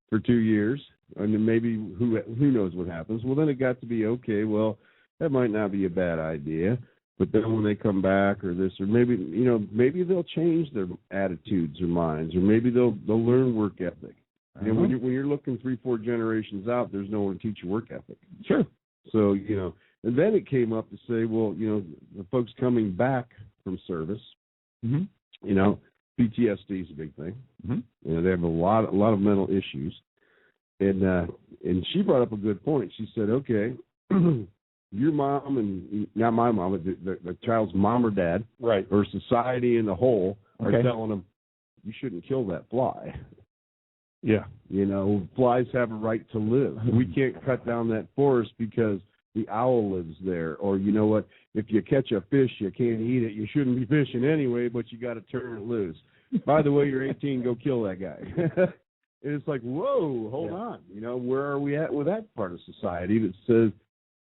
For 2 years, and then maybe who knows what happens. Well, then it got to be okay. Well, that might not be a bad idea, but then when they come back or this or maybe they'll change their attitudes or minds, or maybe they'll learn work ethic. And when you're looking 3-4 generations out, there's no one to teach you work ethic. Sure. So and then it came up to say, well, the folks coming back from service, PTSD is a big thing. They have a lot of mental issues, and she brought up a good point. She said, "Okay, your mom and not my mom, but the child's mom or dad, right, or society in the whole, are telling them you shouldn't kill that fly. Yeah, flies have a right to live. We can't cut down that forest because the owl lives there, or you know what? If you catch a fish, you can't eat it. You shouldn't be fishing anyway, but you got to turn it loose. By the way, you're 18, go kill that guy." And it's like, whoa, hold on. Where are we at with that part of society that says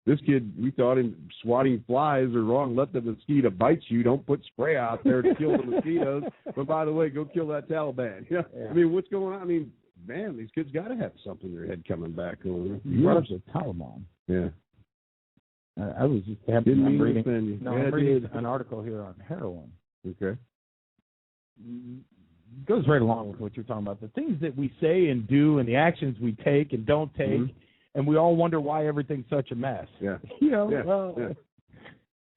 this kid, we thought him swatting flies are wrong. Let the mosquito bite you. Don't put spray out there to kill the mosquitoes. But by the way, go kill that Taliban. I mean, what's going on? I mean, man, these kids got to have something in their head coming back. You brought up the Taliban. Yeah. I was just happy. I'm reading an article here on heroin. Okay. It goes right along with what you're talking about. The things that we say and do and the actions we take and don't take, and we all wonder why everything's such a mess. Yeah.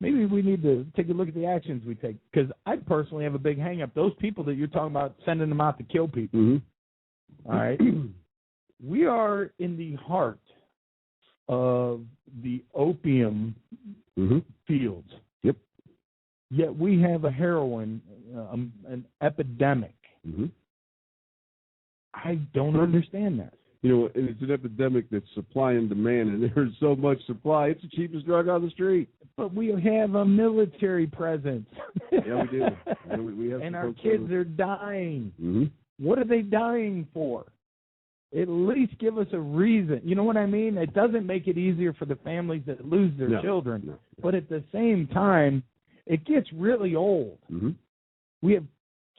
Maybe we need to take a look at the actions we take, because I personally have a big hang-up. Those people that you're talking about, sending them out to kill people, all right, we are in the heart of the opium fields. Yep. Yet we have a heroin, an epidemic. I don't understand that. and it's an epidemic that's supply and demand, and there's so much supply. It's the cheapest drug on the street. But we have a military presence. Yeah, we do. We have, and our kids are dying. Mm-hmm. What are they dying for? At least give us a reason. You know what I mean? It doesn't make it easier for the families that lose their children. No. But at the same time, it gets really old. Mm-hmm. We have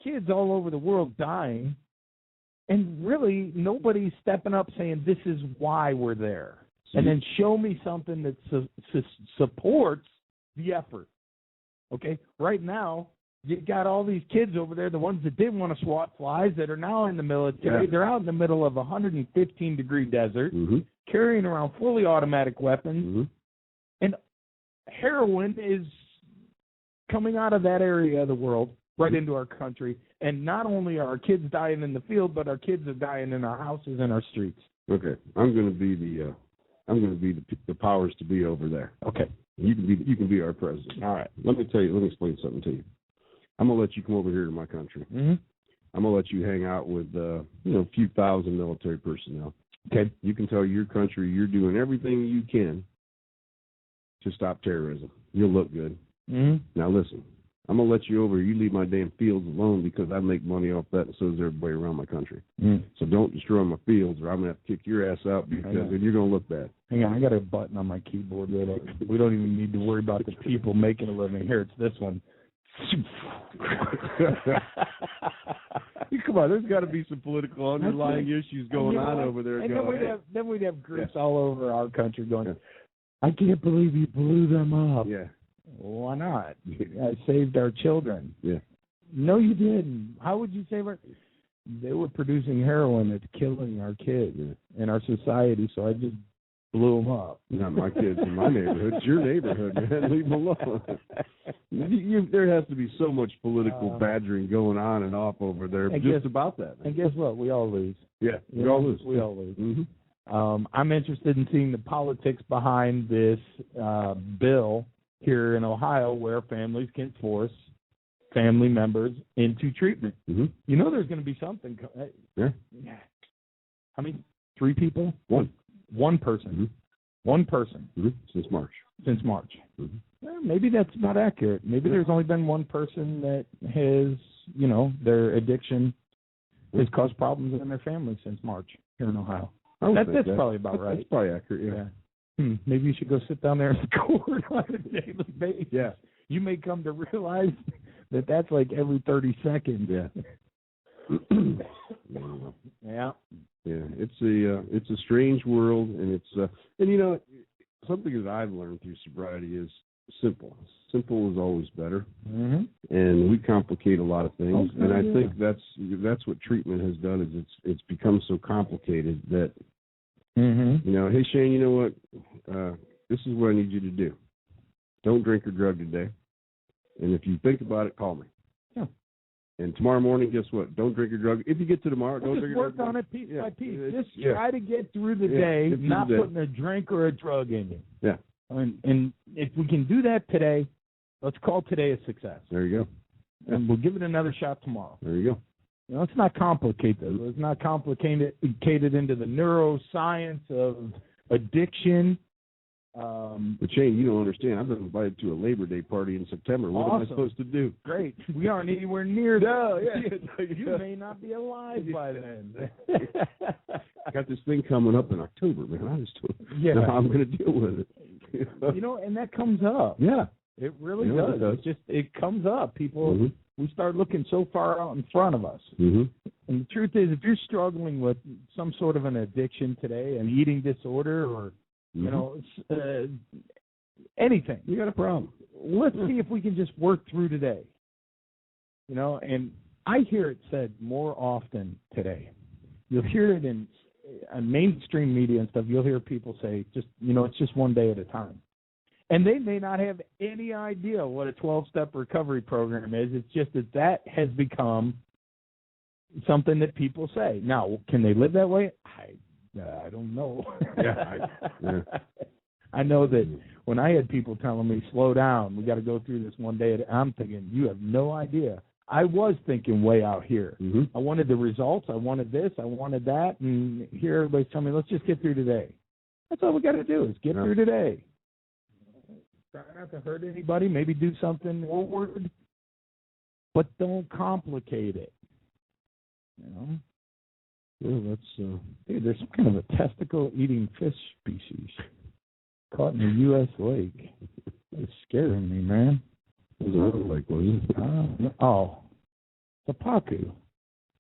kids all over the world dying, and really nobody's stepping up saying this is why we're there. See? And then show me something that supports the effort. Okay? Right now, you got all these kids over there, the ones that didn't want to swat flies, that are now in the military. Yeah. They're out in the middle of a 115-degree desert, carrying around fully automatic weapons, and heroin is coming out of that area of the world right into our country. And not only are our kids dying in the field, but our kids are dying in our houses and our streets. Okay, I'm going to be the powers to be over there. Okay, you can be our president. All right. Let me explain something to you. I'm going to let you come over here to my country. Mm-hmm. I'm going to let you hang out with, a few thousand military personnel. Okay. You can tell your country you're doing everything you can to stop terrorism. You'll look good. Mm-hmm. Now, listen, I'm going to let you over. You leave my damn fields alone because I make money off that, and so does everybody around my country. Mm-hmm. So don't destroy my fields, or I'm going to have to kick your ass out because you're going to look bad. Hang on, I got a button on my keyboard. We don't even need to worry about the people making a living. Here, it's this one. Come on, there's got to be some political underlying issues going on over there. And then we'd have groups all over our country going, I can't believe you blew them up. Yeah. Why not? I saved our children. Yeah. No, you didn't. How would you save our... They were producing heroin that's killing our kids and our society, so I just blew them up. Not my kids in my neighborhood. It's your neighborhood, man. Leave them alone. There has to be so much political badgering going on and off over there about that. Man. And guess what? We all lose. Yeah, we all lose. We all lose. Mm-hmm. I'm interested in seeing the politics behind this bill here in Ohio where families can force family members into treatment. Mm-hmm. You know there's going to be something. Yeah. How many? 3 people? One person. Mm-hmm. One person. Mm-hmm. Since March. Mm-hmm. Well, maybe that's not accurate. Maybe there's only been one person that has, their addiction has caused problems in their family since March here in Ohio. That's probably about right. That's probably accurate, yeah. Maybe you should go sit down there and record on a daily basis. Yeah. You may come to realize that that's like every 30 seconds. Yeah. Yeah. Yeah, it's a strange world, and it's something that I've learned through sobriety is simple. Simple is always better, and we complicate a lot of things. And I think that's what treatment has done is it's become so complicated that hey Shane, you know what? This is what I need you to do. Don't drink or drug today, and if you think about it, call me. Yeah. And tomorrow morning, guess what? Don't drink or drug. If you get to tomorrow, don't drink or drug. Work on it piece by piece. Just try to get through the day, not putting a drink or a drug in you. Yeah. And if we can do that today, let's call today a success. There you go. Yeah. And we'll give it another shot tomorrow. There you go. Let's not complicate this. Let's not complicate it into the neuroscience of addiction. But Shane, you don't understand. I've been invited to a Labor Day party in September. What am I supposed to do? Great. We aren't anywhere near that. No, yeah. You may not be alive by then. I got this thing coming up in October, man. I just don't know how I'm going to deal with it. And that comes up. Yeah. It really does. It comes up. People, we start looking so far out in front of us. Mm-hmm. And the truth is, if you're struggling with some sort of an addiction today, an eating disorder, or anything, you got a problem. Let's see if we can just work through today. And I hear it said more often today. You'll hear it in mainstream media and stuff. You'll hear people say, it's just one day at a time. And they may not have any idea what a 12-step recovery program is. It's just that has become something that people say. Now, can they live that way? I don't know. I know that when I had people telling me, slow down, we got to go through this one day, I'm thinking, you have no idea I was thinking way out here. Mm-hmm. I wanted the results. I wanted this. I wanted that. And here everybody's telling me, let's just get through today. That's all we got to do is get through today. Try not to hurt anybody. Maybe do something forward, but don't complicate it. You know? Yeah, that's dude, there's some kind of a testicle-eating fish species caught in a U.S. lake. It's scaring me, man. It was another lake, wasn't it? It's a pacu.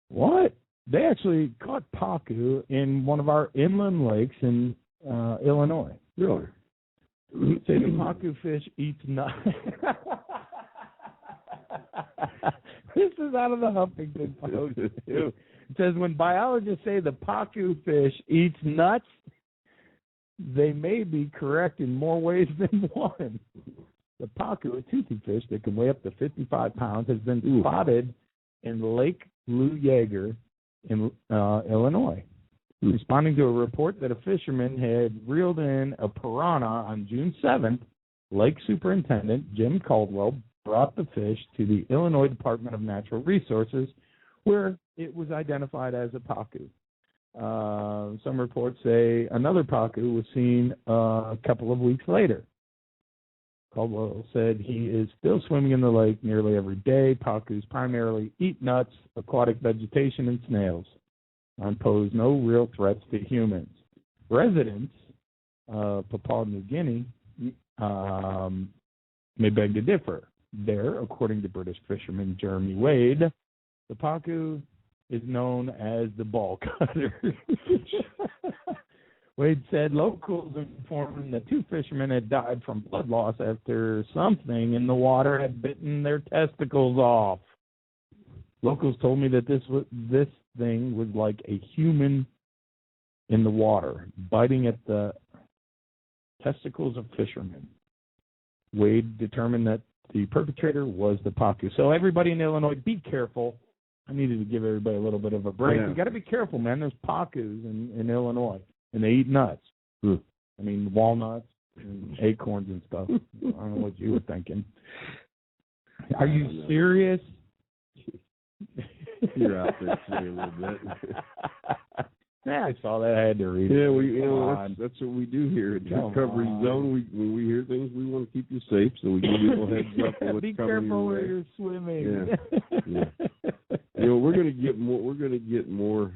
What? They actually caught pacu in one of our inland lakes in Illinois. Really? Say the pacu fish eats nuts. This is out of the Huffington Post, too. It says, when biologists say the pacu fish eats nuts, they may be correct in more ways than one. The pacu, a toothy fish that can weigh up to 55 pounds, has been spotted in Lake Lou Yeager in Illinois. Responding to a report that a fisherman had reeled in a piranha on June 7th, Lake Superintendent Jim Caldwell brought the fish to the Illinois Department of Natural Resources, where it was identified as a pacu. Some reports say another pacu was seen a couple of weeks later. Caldwell said he is still swimming in the lake nearly every day. Pacus primarily eat nuts, aquatic vegetation, and snails, and pose no real threats to humans. Residents of Papua New Guinea may beg to differ. There, according to British fisherman Jeremy Wade, the pacu is known as the ball cutter. Wade said locals informed him that 2 fishermen had died from blood loss after something in the water had bitten their testicles off. Locals told me that this thing was like a human in the water, biting at the testicles of fishermen. Wade determined that the perpetrator was the pacu. So everybody in Illinois, be careful. I needed to give everybody a little bit of a break. Yeah. You got to be careful, man. There's pacus in Illinois, and they eat nuts. I mean, walnuts and acorns and stuff. I don't know what you were thinking. Are you serious? You're out there today a little bit. Yeah, I saw that. I had to read it. Yeah, that's what we do here at the Recovery Zone. When we hear things, we want to keep you safe, so we give you a little heads up on what's be coming. Be careful where you're swimming. Yeah. We're going to get more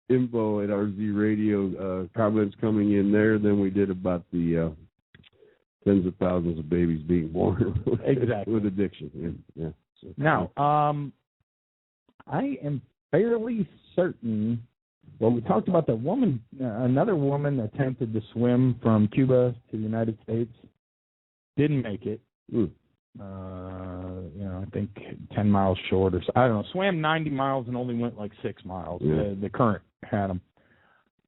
info at RZ Radio comments coming in there than we did about the tens of thousands of babies being born exactly with addiction. Yeah. So, now, I am fairly certain. Well, we talked about the woman. Another woman attempted to swim from Cuba to the United States. Didn't make it. I think 10 miles short or so. I don't know. Swam 90 miles and only went like 6 miles. Yeah. The current had them.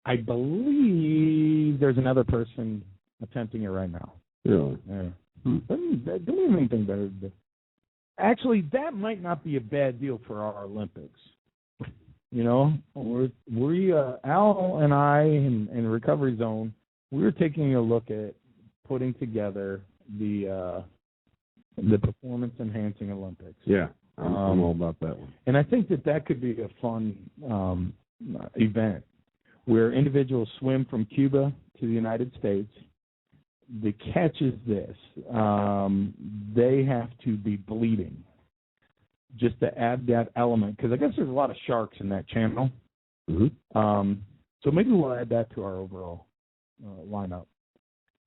I believe there's another person attempting it right now. Yeah. Don't have anything better to do. Actually, that might not be a bad deal for our Olympics. You know, we Al and I in Recovery Zone, we were taking a look at putting together the Performance Enhancing Olympics. Yeah, I'm all about that one. And I think that could be a fun event where individuals swim from Cuba to the United States. The catch is this. They have to be bleeding just to add that element, because I guess there's a lot of sharks in that channel. Mm-hmm. So maybe we'll add that to our overall lineup.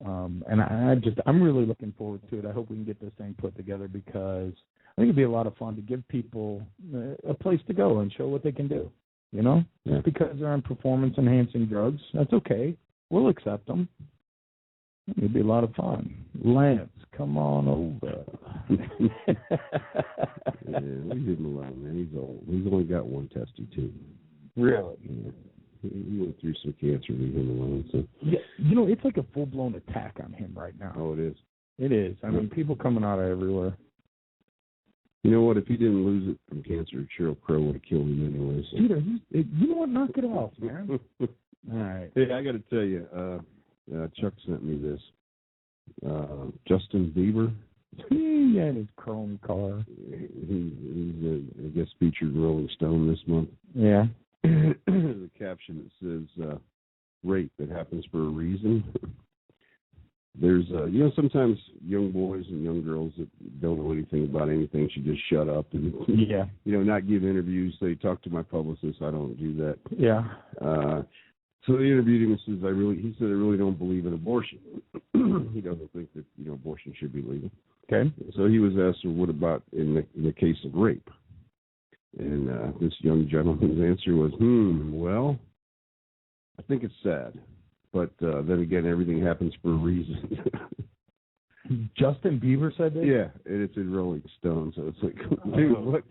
And I'm really looking forward to it. I hope we can get this thing put together, because I think it'd be a lot of fun to give people a place to go and show what they can do. You know, just because they're on performance-enhancing drugs, that's okay. We'll accept them. It'd be a lot of fun. Lance, come on over. Yeah, leave him alone, man. He's old. He's only got one testy, too. Really? Yeah. He went through some cancer. Leave him alone. So. Yeah, you know, it's like a full-blown attack on him right now. Oh, it is? It is. I mean, people coming out of everywhere. You know what? If he didn't lose it from cancer, Cheryl Crow would have killed him anyway. So. Dude, you know what? Knock it off, man. All right. Hey, I got to tell you, Chuck sent me this. Justin Bieber, He had his chrome car. He's I guess, featured Rolling Stone this month. Yeah. There's a caption that says, rape that happens for a reason. There's, sometimes young boys and young girls that don't know anything about anything should just shut up and, not give interviews. Say, talk to my publicist. I don't do that. Yeah. So they interviewed him and says, he said, I really don't believe in abortion. He doesn't think that, abortion should be legal. Okay. So he was asked, well, what about in the case of rape? And this young gentleman's answer was, well, I think it's sad. But then again, everything happens for a reason. Justin Bieber said that? Yeah, and it's in Rolling Stone, so it's like, dude, what?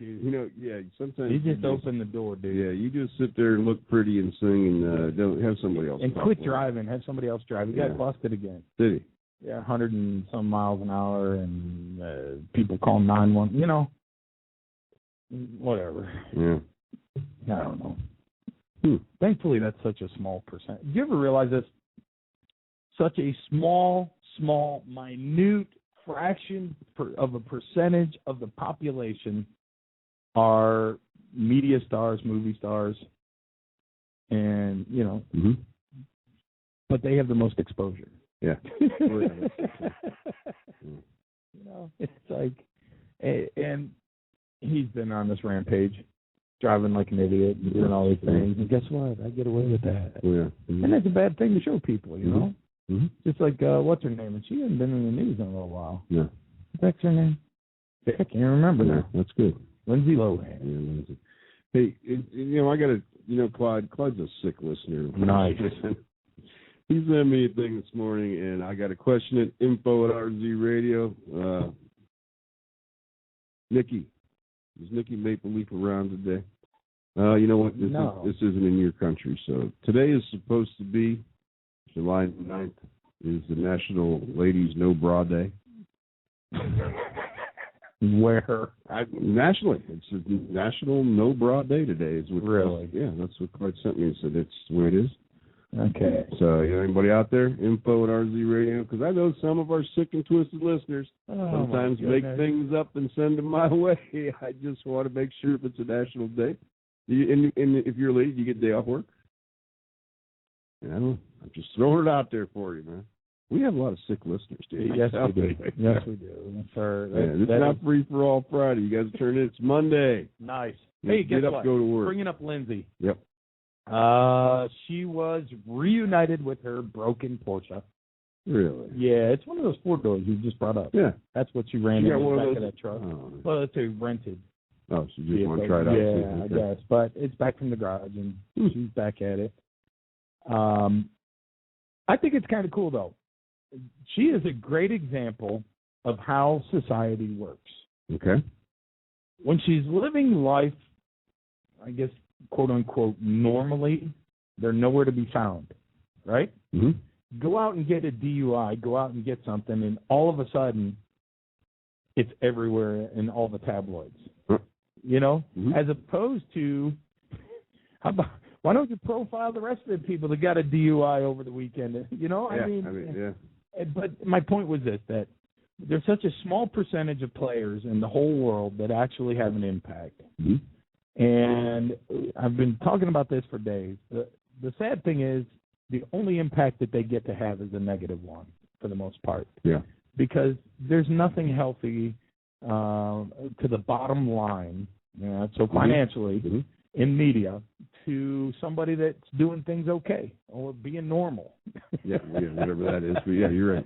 Sometimes... You just open the door, dude. Yeah, you just sit there and look pretty and sing and don't have somebody else. And quit driving. Have somebody else drive. He got busted again. Did he? Yeah, 100 and some miles an hour, and people call 911. Whatever. Yeah. I don't know. Thankfully, that's such a small percent. Do you ever realize that's such a small, minute fraction of a percentage of the population are media stars, movie stars, and, but they have the most exposure. Yeah. It's like, and he's been on this rampage, driving like an idiot and doing all these things. And guess what? I get away with that. Yeah. Mm-hmm. And that's a bad thing to show people, know? Mm-hmm. Just like, what's her name? And she hasn't been in the news in a little while. Yeah. What's her name? I can't remember now. That's good. Lindsay Lohan. Yeah, Lindsay. Hey, I got to, Clyde's a sick listener. Nice. He sent me a thing this morning, and I got to question it. info@RZ Radio. Nikki. Is Nikki Maple Leaf around today? You know what? This isn't in your country. So today is supposed to be July 9th is the National Ladies No Bra Day. Where? Nationally. It's a National No Bra Day today. Is what really? That's what Clyde sent me and said it's where it is. Okay. So, anybody out there, info@RZ Radio, because I know some of our sick and twisted listeners sometimes make things up and send them my way. I just want to make sure if it's a national day. And if you're a lady, you get a day off work? I don't know. I'm just throwing it out there for you, man. We have a lot of sick listeners, dude. Yes, we do. Yes, we do. It's not free for all Friday. You guys turn it. It's Monday. Nice. Hey, get up, go to work. Bringing up Lindsay. Yep. She was reunited with her broken Porsche. Really? Yeah, it's one of those 4-doors you just brought up. Yeah. That's what she ran in the back of that truck. Oh. Well, it's a rented. Oh, so you just want to try it out? Yeah, I guess. But it's back from the garage, and she's back at it. I think it's kind of cool, though. She is a great example of how society works. Okay. When she's living life, I guess, quote-unquote, normally, they're nowhere to be found, right? Mm-hmm. Go out and get a DUI, go out and get something, and all of a sudden, it's everywhere in all the tabloids, Mm-hmm. As opposed to, why don't you profile the rest of the people that got a DUI over the weekend? But my point was this, that there's such a small percentage of players in the whole world that actually have an impact. Mm-hmm. And I've been talking about this for days. The sad thing is the only impact that they get to have is a negative one for the most part. Yeah. Because there's nothing healthy to the bottom line, so financially, mm-hmm. in media, to somebody that's doing things okay or being normal. yeah, whatever that is. But yeah, you're right.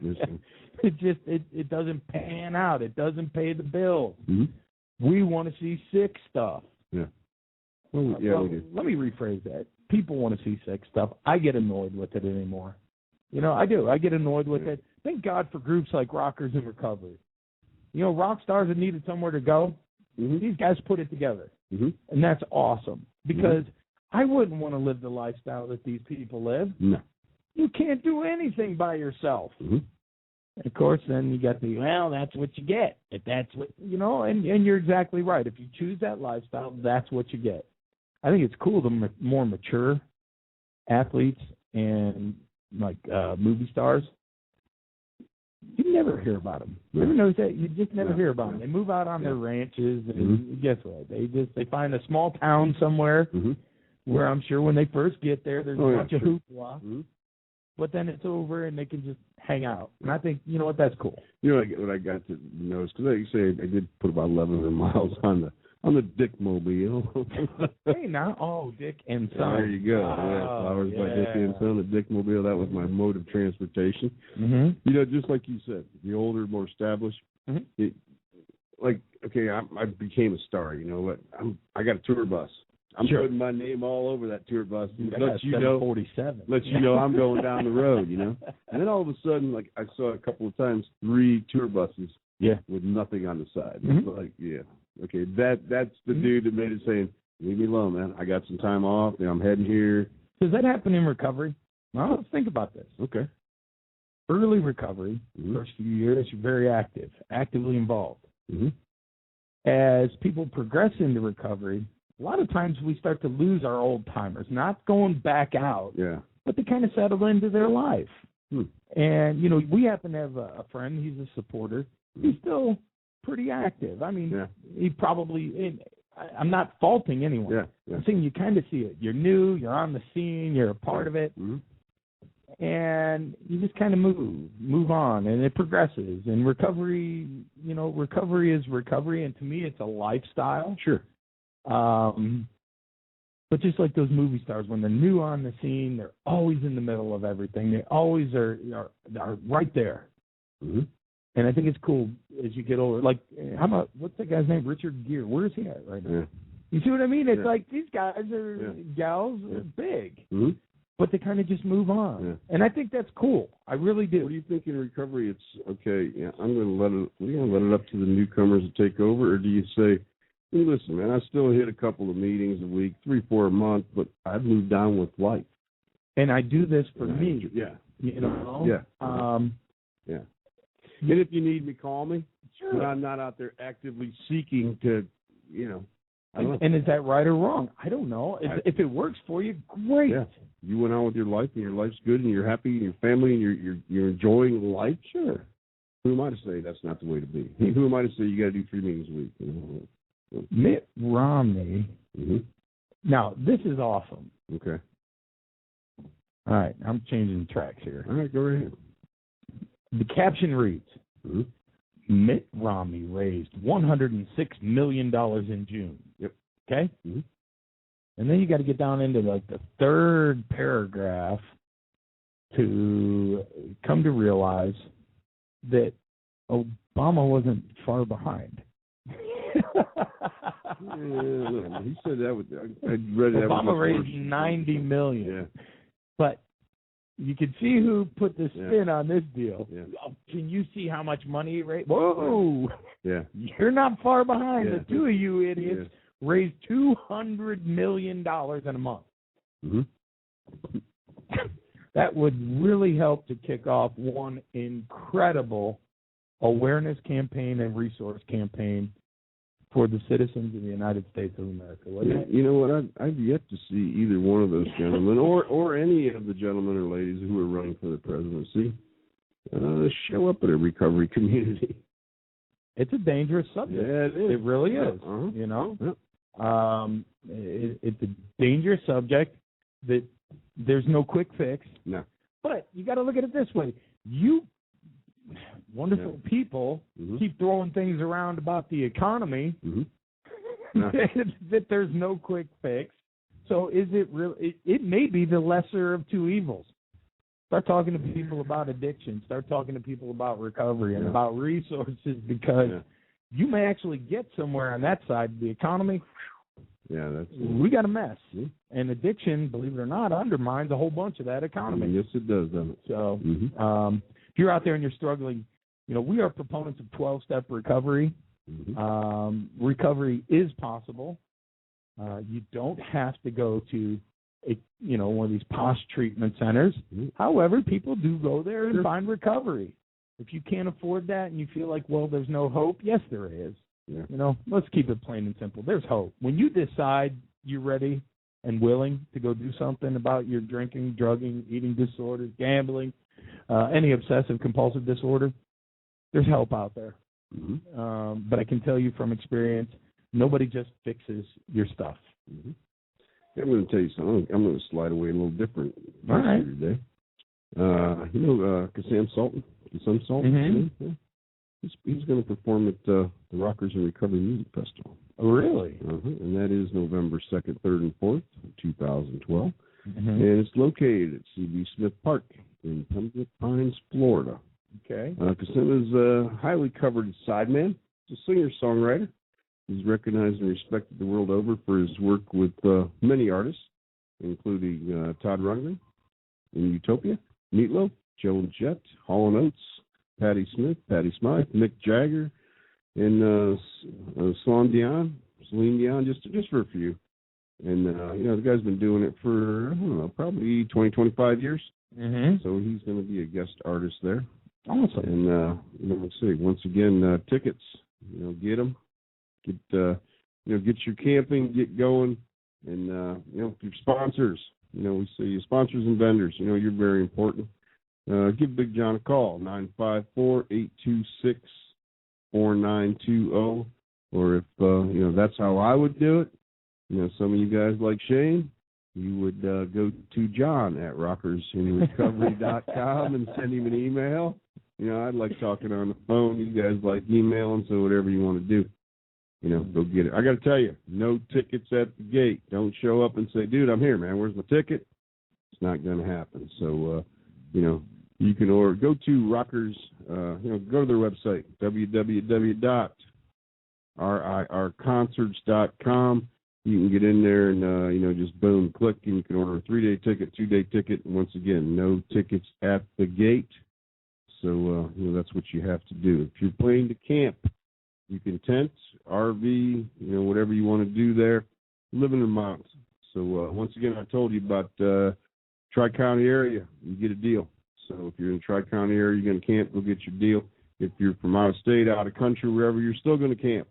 It doesn't pan out. It doesn't pay the bills. Mm-hmm. We want to see sick stuff. Yeah. Well, let me rephrase that. People want to see sick stuff. I get annoyed with it anymore. I do. I get annoyed with it. Thank God for groups like Rockers in Recovery. Rock stars that needed somewhere to go, mm-hmm. these guys put it together. Mm-hmm. And that's awesome. Because mm-hmm. I wouldn't want to live the lifestyle that these people live. No. You can't do anything by yourself. Mm-hmm. And of course, then you got that's what you get. If that's what, and you're exactly right. If you choose that lifestyle, that's what you get. I think it's cool the more mature athletes and like movie stars you never hear about them. You ever notice that? You just never hear about them. They move out on their ranches, and guess what? They find a small town somewhere where I'm sure when they first get there, there's a bunch of hoopla. But then it's over, and they can just hang out. And I think, you know what, that's cool. You know what I got to notice, because like you say, I did put about 1,100 miles on the Dickmobile. Hey, now, Dick and Son. There you go. Flowers by Dick and Son, the Dickmobile. That was my mode of transportation. You know, just like you said, the older, more established. I became a star. You know what? I got a tour bus. I'm putting my name all over that tour bus. Let you know, 47. Let you know I'm going down the road, you know. And then all of a sudden, like I saw a couple of times, 3 tour buses with nothing on the side. It's like, okay, that's the dude that made it saying, leave me alone, man. I got some time off, and I'm heading here. Does that happen in recovery? Well, let's think about this. Okay. Early recovery, first few years, you're very actively involved. As people progress into recovery, a lot of times we start to lose our old timers, not going back out, but they kind of settle into their life. And, you know, we happen to have a friend, he's a supporter. He's still pretty active. I mean, he probably, I'm not faulting anyone. I'm saying you kind of see it. You're new, you're on the scene, you're a part of it. And you just kind of move on, and it progresses. And recovery, you know, recovery is recovery, and to me it's a lifestyle. But just like those movie stars, when they're new on the scene, they're always in the middle of everything. They always are right there. And I think it's cool as you get older. Like, how about, what's that guy's name? Richard Gere. Where's he at right now? You see what I mean? It's like these guys gals are big. But they kind of just move on. And I think that's cool. I really do. What do you think in recovery? It's, okay, we're going to let it up to the newcomers to take over, or do you say, hey, listen, man, I still hit a couple of meetings a week, 3-4 a month, but I've moved on with life. And I do this for me. You know? And if you need me, call me. But I'm not out there actively seeking to, you know. And is that right or wrong? I don't know. If it works for you, great. You went on with your life, and your life's good, and you're happy, and your family, and you're enjoying life. Who am I to say that's not the way to be? Who am I to say you got to do 3 meetings a week? You know? Mitt Romney. Now, this is awesome. Okay. All right, I'm changing tracks here. All right, go right ahead. The caption reads, Mitt Romney raised $106 million in June. Okay? And then you got to get down into like the third paragraph to come to realize that Obama wasn't far behind. He said that. I read that. Obama raised $90 million. But you can see who put the spin on this deal. Can you see how much money he raised? Whoa! You're not far behind. The two of you idiots raised $200 million in a month. That would really help to kick off one incredible awareness campaign and resource campaign for the citizens of the United States of America. You know what? I've yet to see either one of those gentlemen or any of the gentlemen or ladies who are running for the presidency show up at a recovery community. It's a dangerous subject. It is. It really is. You know? It's a dangerous subject that there's no quick fix. No. But you got to look at it this way. You wonderful people keep throwing things around about the economy that there's no quick fix. So is it really? It may be the lesser of two evils. Start talking to people about addiction. Start talking to people about recovery and about resources, because you may actually get somewhere on that side of the economy. We got a mess. And addiction, believe it or not, undermines a whole bunch of that economy. Yes, it does, doesn't it? So if you're out there and you're struggling, you know, we are proponents of 12-step recovery. Recovery is possible. You don't have to go to one of these posh treatment centers. However, people do go there and find recovery. If you can't afford that and you feel like, well, there's no hope, yes, there is. You know, let's keep it plain and simple. There's hope. When you decide you're ready and willing to go do something about your drinking, drugging, eating disorders, gambling, any obsessive compulsive disorder, there's help out there. Mm-hmm. But I can tell you from experience, nobody just fixes your stuff. Mm-hmm. I'm going to tell you something. I'm going to slide away a little different All right. today. Kassam Sultan? Mm-hmm. Yeah. He's going to perform at the Rockers and Recovery Music Festival. Oh, really? And that is November 2nd, 3rd, and 4th, 2012. Mm-hmm. And it's located at C.B. Smith Park in Pembroke Pines, Florida. Okay. Kassam is a highly covered sideman. He's a singer-songwriter. He's recognized and respected the world over for his work with many artists, including Todd Rundgren in Utopia, Meatloaf, Joan Jett, Hall & Oates, Patti Smith, Patti Smythe, Mick Jagger, and Celine Dion, just for a few. And, the guy's been doing it for, probably 20, 25 years. Mm-hmm. So he's going to be a guest artist there. Awesome. And, let's see, once again, tickets, get them. Get your camping, get going. And, your sponsors, we say sponsors and vendors, you're very important. Give Big John a call, 954-826-4920. Or if, that's how I would do it. Some of you guys like Shane, you would go to John at rockersinrecovery.com and send him an email. I'd like talking on the phone. You guys like emailing, so whatever you want to do, go get it. I got to tell you, no tickets at the gate. Don't show up and say, dude, I'm here, man. Where's my ticket? It's not going to happen. So, you can go to Rockers, go to their website, www.rirconcerts.com. You can get in there and, just boom, click, and you can order a 3-day ticket, 2-day ticket. And once again, no tickets at the gate. So, that's what you have to do. If you're planning to camp, you can tent, RV, whatever you want to do there. Live in the mountains. So, once again, I told you about Tri-County area, you get a deal. So if you're in the Tri-County area, you're going to camp, go get your deal. If you're from out of state, out of country, wherever, you're still going to camp.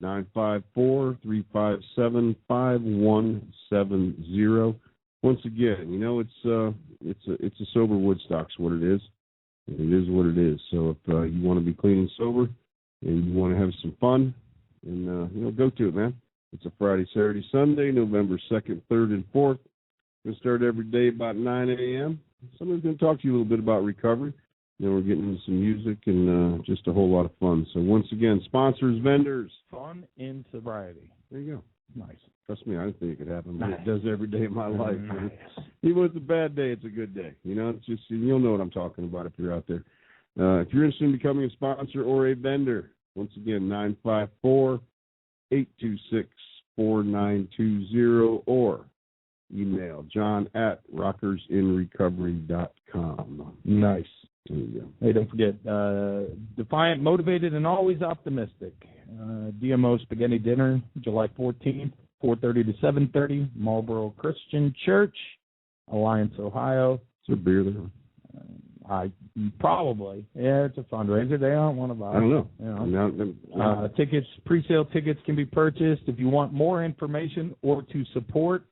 954-357-5170. Once again, it's a sober Woodstock's what it is. It is what it is. So if you want to be clean and sober and you want to have some fun, and go to it, man. It's a Friday, Saturday, Sunday, November 2nd, 3rd, and 4th. We'll start every day about 9 a.m. Somebody's going to talk to you a little bit about recovery. We're getting into some music and just a whole lot of fun. So once again, sponsors, vendors. Fun in sobriety. There you go. Nice. Trust me, I didn't think it could happen, but it does every day of my life. Nice. Even when it's a bad day, it's a good day. It's just, you'll know what I'm talking about if you're out there. If you're interested in becoming a sponsor or a vendor, once again, 954-826-4920 or email John at rockersinrecovery.com. Nice. There you go. Hey, don't forget, Defiant, Motivated, and Always Optimistic. DMO Spaghetti Dinner, July 14th, 4:30 to 7:30, Marlboro Christian Church, Alliance, Ohio. Is there beer there? Probably. Yeah, it's a fundraiser. They aren't one of ours. I don't know. Tickets, pre-sale tickets can be purchased. If you want more information or to support,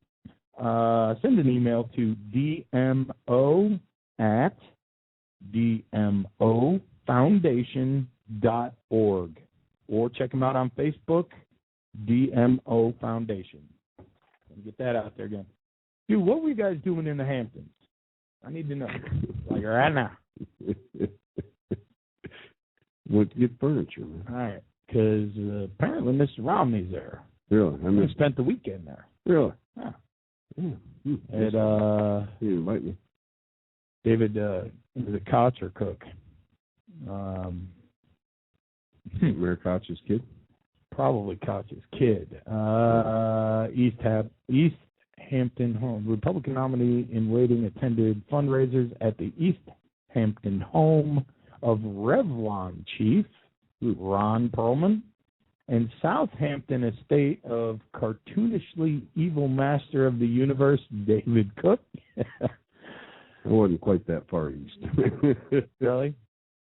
send an email to dmo@dmofoundation.org or check them out on Facebook, DMO Foundation. Get that out there again. Dude, what were you guys doing in the Hamptons? I need to know. Like right now. Went to get furniture, man. All right. Because apparently Mr. Romney's there. Really? I spent the weekend there. Really? Yeah. He didn't invite me. David, was it Koch or Cook? Mayor Koch's kid? Probably Koch's kid. East Hampton Home. Republican nominee in waiting attended fundraisers at the East Hampton home of Revlon chief Ron Perlman and Southampton estate of cartoonishly evil master of the universe David Cook. I wasn't quite that far east. Really?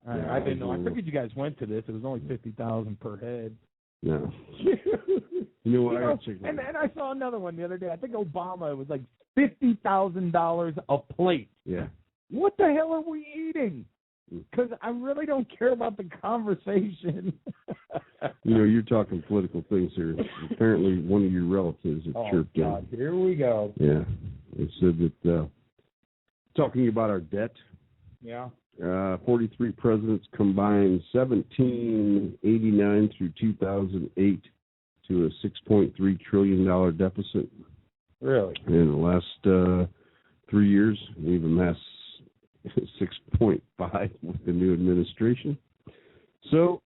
Yeah, I didn't know. I figured you guys went to this. It was only $50,000 per head. No. You know what? And I saw another one the other day. I think Obama, it was like $50,000 a plate. Yeah. What the hell are we eating? because I really don't care about the conversation. You're talking political things here. Apparently, one of your relatives had chirped in. Here we go. Yeah, they said that talking about our debt. Yeah. 43 presidents combined 1789 through 2008 to a $6.3 trillion deficit. Really? In the last 3 years, we've amassed 6.5 with the new administration. So,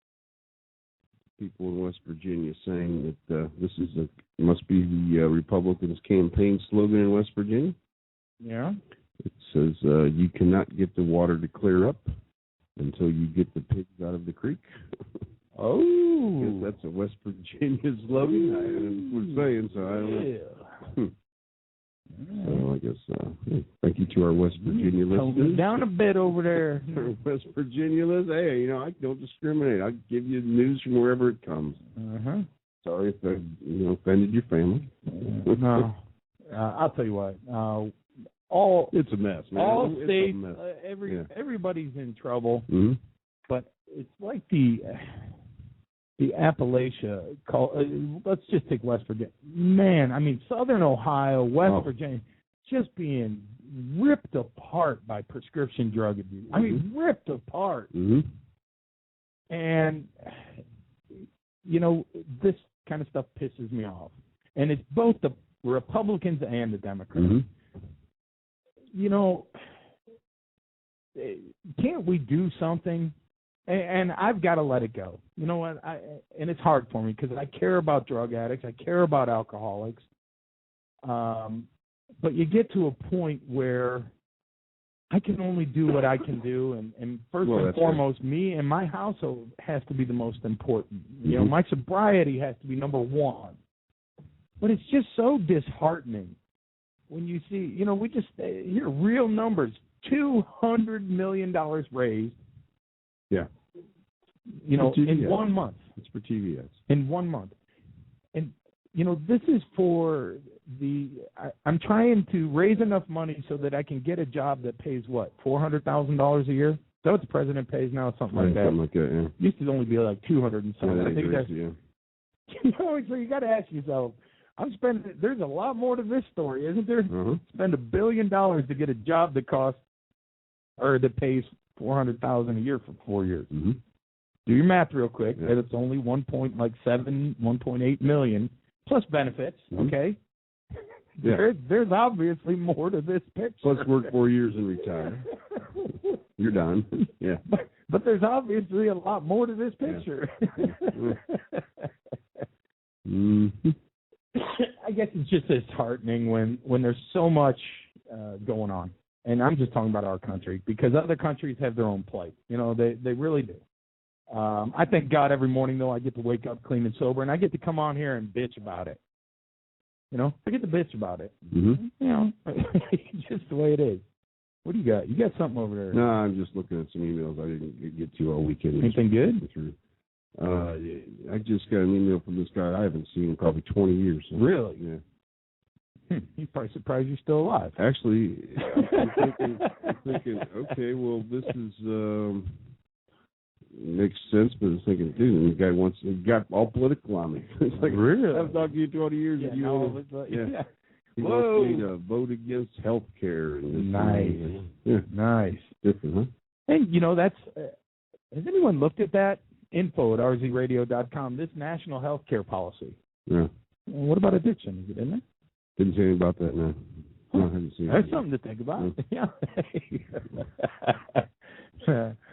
people in West Virginia saying that this must be the Republicans' campaign slogan in West Virginia. Yeah. It says, you cannot get the water to clear up until you get the pigs out of the creek. Oh. I guess that's a West Virginia slogan. We're saying, so I don't know. So I guess, thank you to our West Virginia listeners. Down a bit over there. West Virginia listeners, hey, I don't discriminate. I give you news from wherever it comes. Uh-huh. Sorry if I offended your family. No. I'll tell you what. It's a mess, man. All it's states, a mess. everybody's in trouble. Mm-hmm. But it's like the Appalachia, let's just take West Virginia. Man, I mean, Southern Ohio, West Virginia, just being ripped apart by prescription drug abuse. I mean, ripped apart. Mm-hmm. And, this kind of stuff pisses me off. And it's both the Republicans and the Democrats. Mm-hmm. Can't we do something? And I've got to let it go. You know what? And it's hard for me because I care about drug addicts. I care about alcoholics. But you get to a point where I can only do what I can do. And first and foremost, me and my household has to be the most important. Mm-hmm. My sobriety has to be number one. But it's just so disheartening when you see, we just hear real numbers, $200 million raised. Yeah. In 1 month. It's for TV ads. In 1 month. And, this is for I'm trying to raise enough money so that I can get a job that pays what, $400,000 a year? Is that what the president pays now? Something like that. Something like that, yeah. Used to only be like 200 and something. Yeah, I think that's, yeah. So you got to ask yourself, there's a lot more to this story, isn't there? Uh-huh. Spend $1 billion to get a job that pays $400,000 a year for 4 years. Mm-hmm. Do your math real quick. Yeah. That it's only 1.8 million plus benefits. Mm-hmm. Okay. Yeah. There's obviously more to this picture. Plus work 4 years and retire. You're done. Yeah. But there's obviously a lot more to this picture. Yeah. Mm-hmm. I guess it's just disheartening when there's so much going on. And I'm just talking about our country because other countries have their own plight. They really do. I thank God every morning, though, I get to wake up clean and sober, and I get to come on here and bitch about it. I get to bitch about it. Mm-hmm. Just the way it is. What do you got? You got something over there? No, I'm just looking at some emails I didn't get to all weekend. Anything good? I just got an email from this guy I haven't seen in probably 20 years. So. Really? Yeah. He's probably surprised you're still alive. Actually, I'm thinking, okay, well, this is makes sense, but I'm thinking, dude, the guy got all political on me. It's like, really? I've talked to you 20 years. Yeah, and yeah. He wants me to vote against health care. Nice. Yeah. Nice. Different, huh? And, that's, has anyone looked at that? info@rzradio.com, this national health care policy. Yeah. What about addiction? Is it in there? Didn't say anything about that, no. No, I haven't seen That's it. something to think about. Yeah.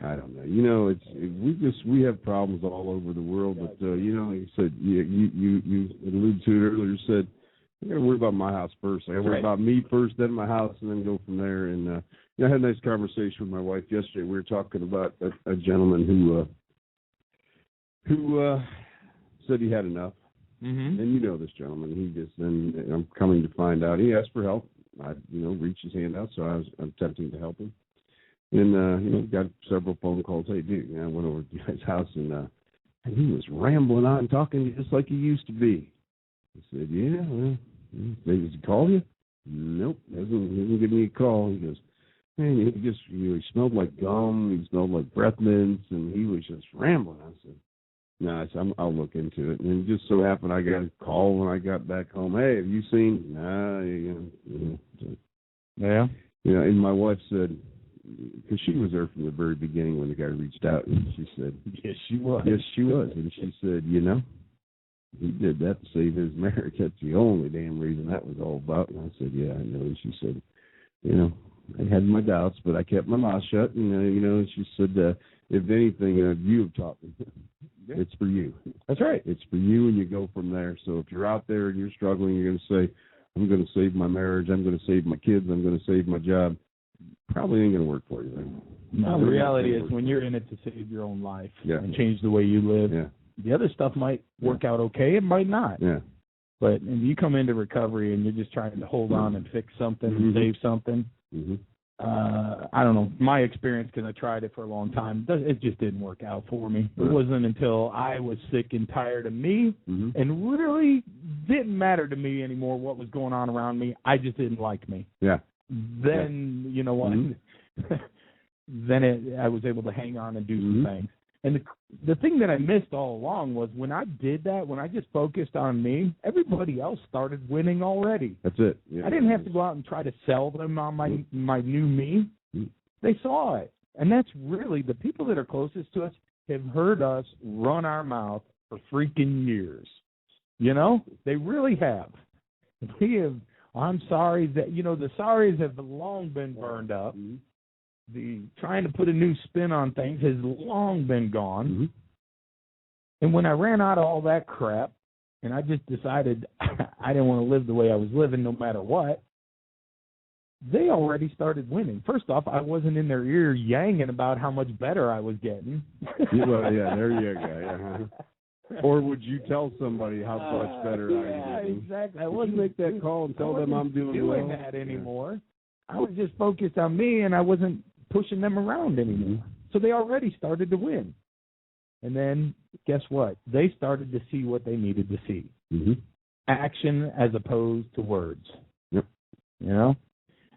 I don't know. We have problems all over the world, but like you said, you alluded to it earlier. Said I got to worry about my house first. I got to worry about me first, then my house, and then go from there. And I had a nice conversation with my wife yesterday. We were talking about a gentleman who said he had enough. Mm-hmm. And this gentleman, and I'm coming to find out he asked for help. I, reached his hand out, so I'm attempting to help him. And, got several phone calls. Hey, dude, I went over to the guy's house, and he was rambling on, talking just like he used to be. I said, yeah, well, does he call you? Nope, he hasn't given me a call. He goes, And he smelled like gum. He smelled like breath mints, and he was just rambling. I said, "No, I'll look into it." And it just so happened I got a call when I got back home. Hey, have you seen? Nah, Yeah. And my wife said, because she was there from the very beginning when the guy reached out, and she said, "Yes, she was." Yes, she was, and she said, he did that to save his marriage. That's the only damn reason that was all about. And I said, yeah, I know. And she said, I had my doubts, but I kept my mouth shut. And she said, if anything, you have taught me. It's for you. That's right. It's for you, and you go from there. So if you're out there and you're struggling, you're going to say, I'm going to save my marriage, I'm going to save my kids, I'm going to save my job. Probably ain't going to work for you then. No, the reality is when you're in it to save your own life and change the way you live, yeah. The other stuff might work out okay. It might not. Yeah. But if you come into recovery and you're just trying to hold on and fix something and save something, I don't know. My experience, because I tried it for a long time, it just didn't work out for me. It wasn't until I was sick and tired of me and really didn't matter to me anymore what was going on around me. I just didn't like me. Yeah. Then, you know what? Then I was able to hang on and do some things. And the thing that I missed all along was when I did that, when I just focused on me, everybody else started winning already. That's it. Yeah. I didn't have to go out and try to sell them on my new me. They saw it. And that's really the people that are closest to us have heard us run our mouth for freaking years. They really have. We have, I'm sorry that, the sorries have long been burned up. The trying to put a new spin on things has long been gone. And when I ran out of all that crap and I just decided I didn't want to live the way I was living no matter what, they already started winning. First off, I wasn't in their ear yanging about how much better I was getting. Well, yeah, there you go. Yeah. Or would you tell somebody how much better I am? Yeah, exactly. I wasn't make that call and tell them I'm doing well. That anymore. I was just focused on me, and I wasn't pushing them around anymore. So they already started to win. And then guess what? They started to see what they needed to see. Action as opposed to words. Yep.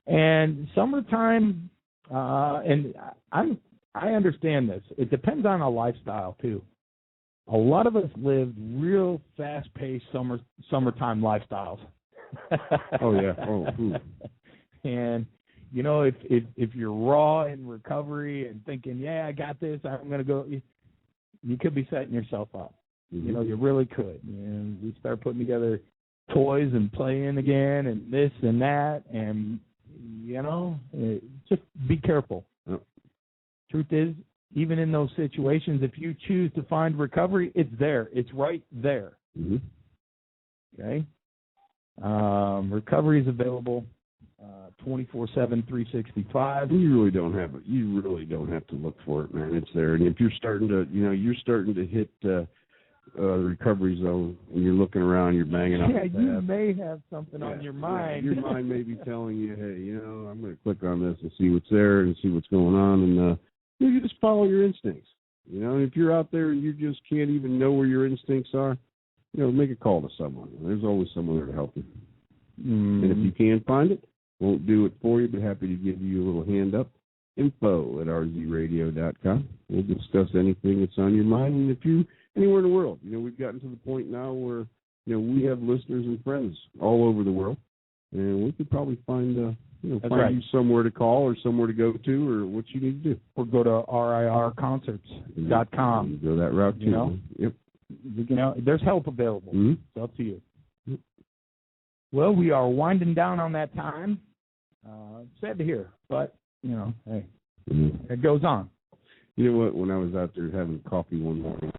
And summertime, and I understand this. It depends on our lifestyle too. A lot of us lived real fast-paced summertime lifestyles. Oh yeah. Oh. And if you're raw in recovery and thinking, yeah, I got this, I'm going to go, you could be setting yourself up. You really could. And we start putting together toys and playing again and this and that, and just be careful. Yep. Truth is, even in those situations, if you choose to find recovery, it's there. It's right there. Okay? Recovery is available 24/7, 365. You really don't have to look for it, man. It's there. And if you're starting to hit the recovery zone and you're looking around, you're banging on the tab. You may have something on your mind. Your mind may be telling you, hey, I'm going to click on this and see what's there and see what's going on. And you just follow your instincts. And if you're out there and you just can't even know where your instincts are, make a call to someone. There's always someone there to help you. And if you can't find it, won't do it for you, but happy to give you a little hand up. info@rzradio.com. We'll discuss anything that's on your mind. And if you anywhere in the world, we've gotten to the point now where, we have listeners and friends all over the world. And we could probably find you somewhere to call or somewhere to go to or what you need to do. Or go to rirconcerts.com. Go that route too. Yep. There's help available. It's up to you. Well, we are winding down on that time. Sad to hear, but, hey, it goes on. You know what? When I was out there having coffee one morning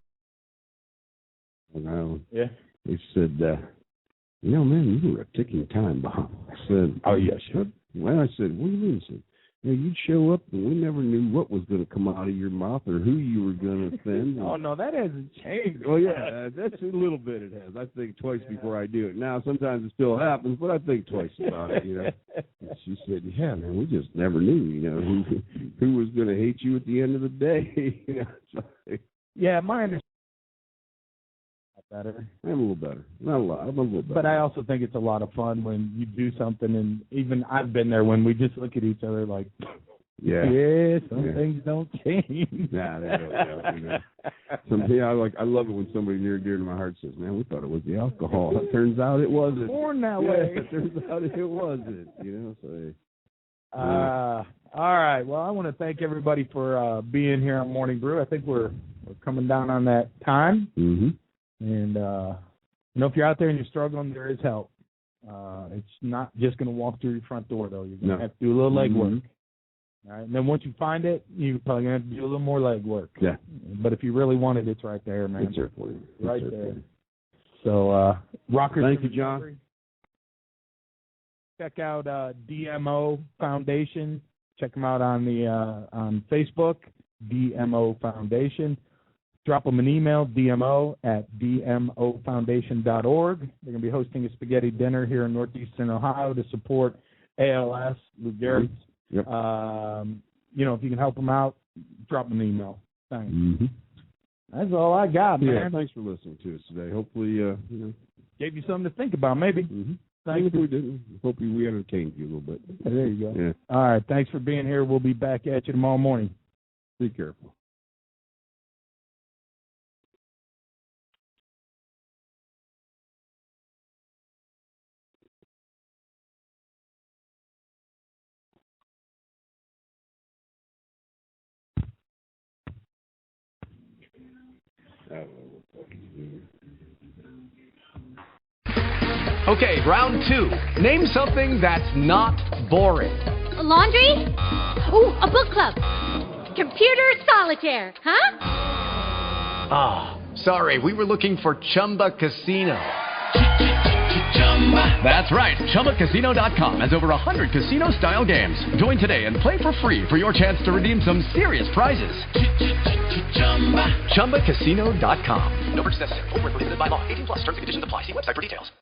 on Island, they said, man, you were a ticking time bomb. I said, oh, yeah, sure. Well, I said, what do you mean? He said, you'd show up and we never knew what was going to come out of your mouth or who you were going to offend. Oh, no, that hasn't changed. Well, yeah, that's a little bit it has. I think twice before I do it. Now, sometimes it still happens, but I think twice about it, And she said, yeah, man, we just never knew, who was going to hate you at the end of the day. Yeah, my understanding. Better. I'm a little better. Not a lot. I'm a little better. But I also think it's a lot of fun when you do something, and even I've been there when we just look at each other like, some things don't change. Nah, they don't. You know. I love it when somebody near and dear to my heart says, "Man, we thought it was the alcohol. It turns out it wasn't." Born that way. It turns out it wasn't. You know, so. All right. Well, I want to thank everybody for being here on Morning Brew. I think we're coming down on that time. Mm-hmm. And if you're out there and you're struggling, there is help. It's not just going to walk through your front door, though. You're going to have to do a little leg work. All right. And then once you find it, you're probably going to have to do a little more leg work. Yeah. But if you really want it, it's right there, man. It's there for you. Right there. So, Rockers. Thank you, John. Check out DMO Foundation. Check them out on Facebook, DMO Foundation. Drop them an email, dmo@dmofoundation.org. They're going to be hosting a spaghetti dinner here in northeastern Ohio to support ALS, Lou Gehrig's. Yep. If you can help them out, drop them an email. Thanks. Mm-hmm. That's all I got, man. Yeah, thanks for listening to us today. Hopefully, gave you something to think about, maybe. Mm-hmm. Thanks. If we didn't, hopefully we entertained you a little bit. There you go. Yeah. All right, thanks for being here. We'll be back at you tomorrow morning. Be careful. Okay, round two. Name something that's not boring. A laundry? Ooh, a book club. Computer solitaire, huh? Ah, sorry, we were looking for Chumba Casino. That's right, ChumbaCasino.com has over 100 casino-style games. Join today and play for free for your chance to redeem some serious prizes. ChumbaCasino.com. No purchase necessary. Void where prohibited by law. 18+ terms and conditions apply. See website for details.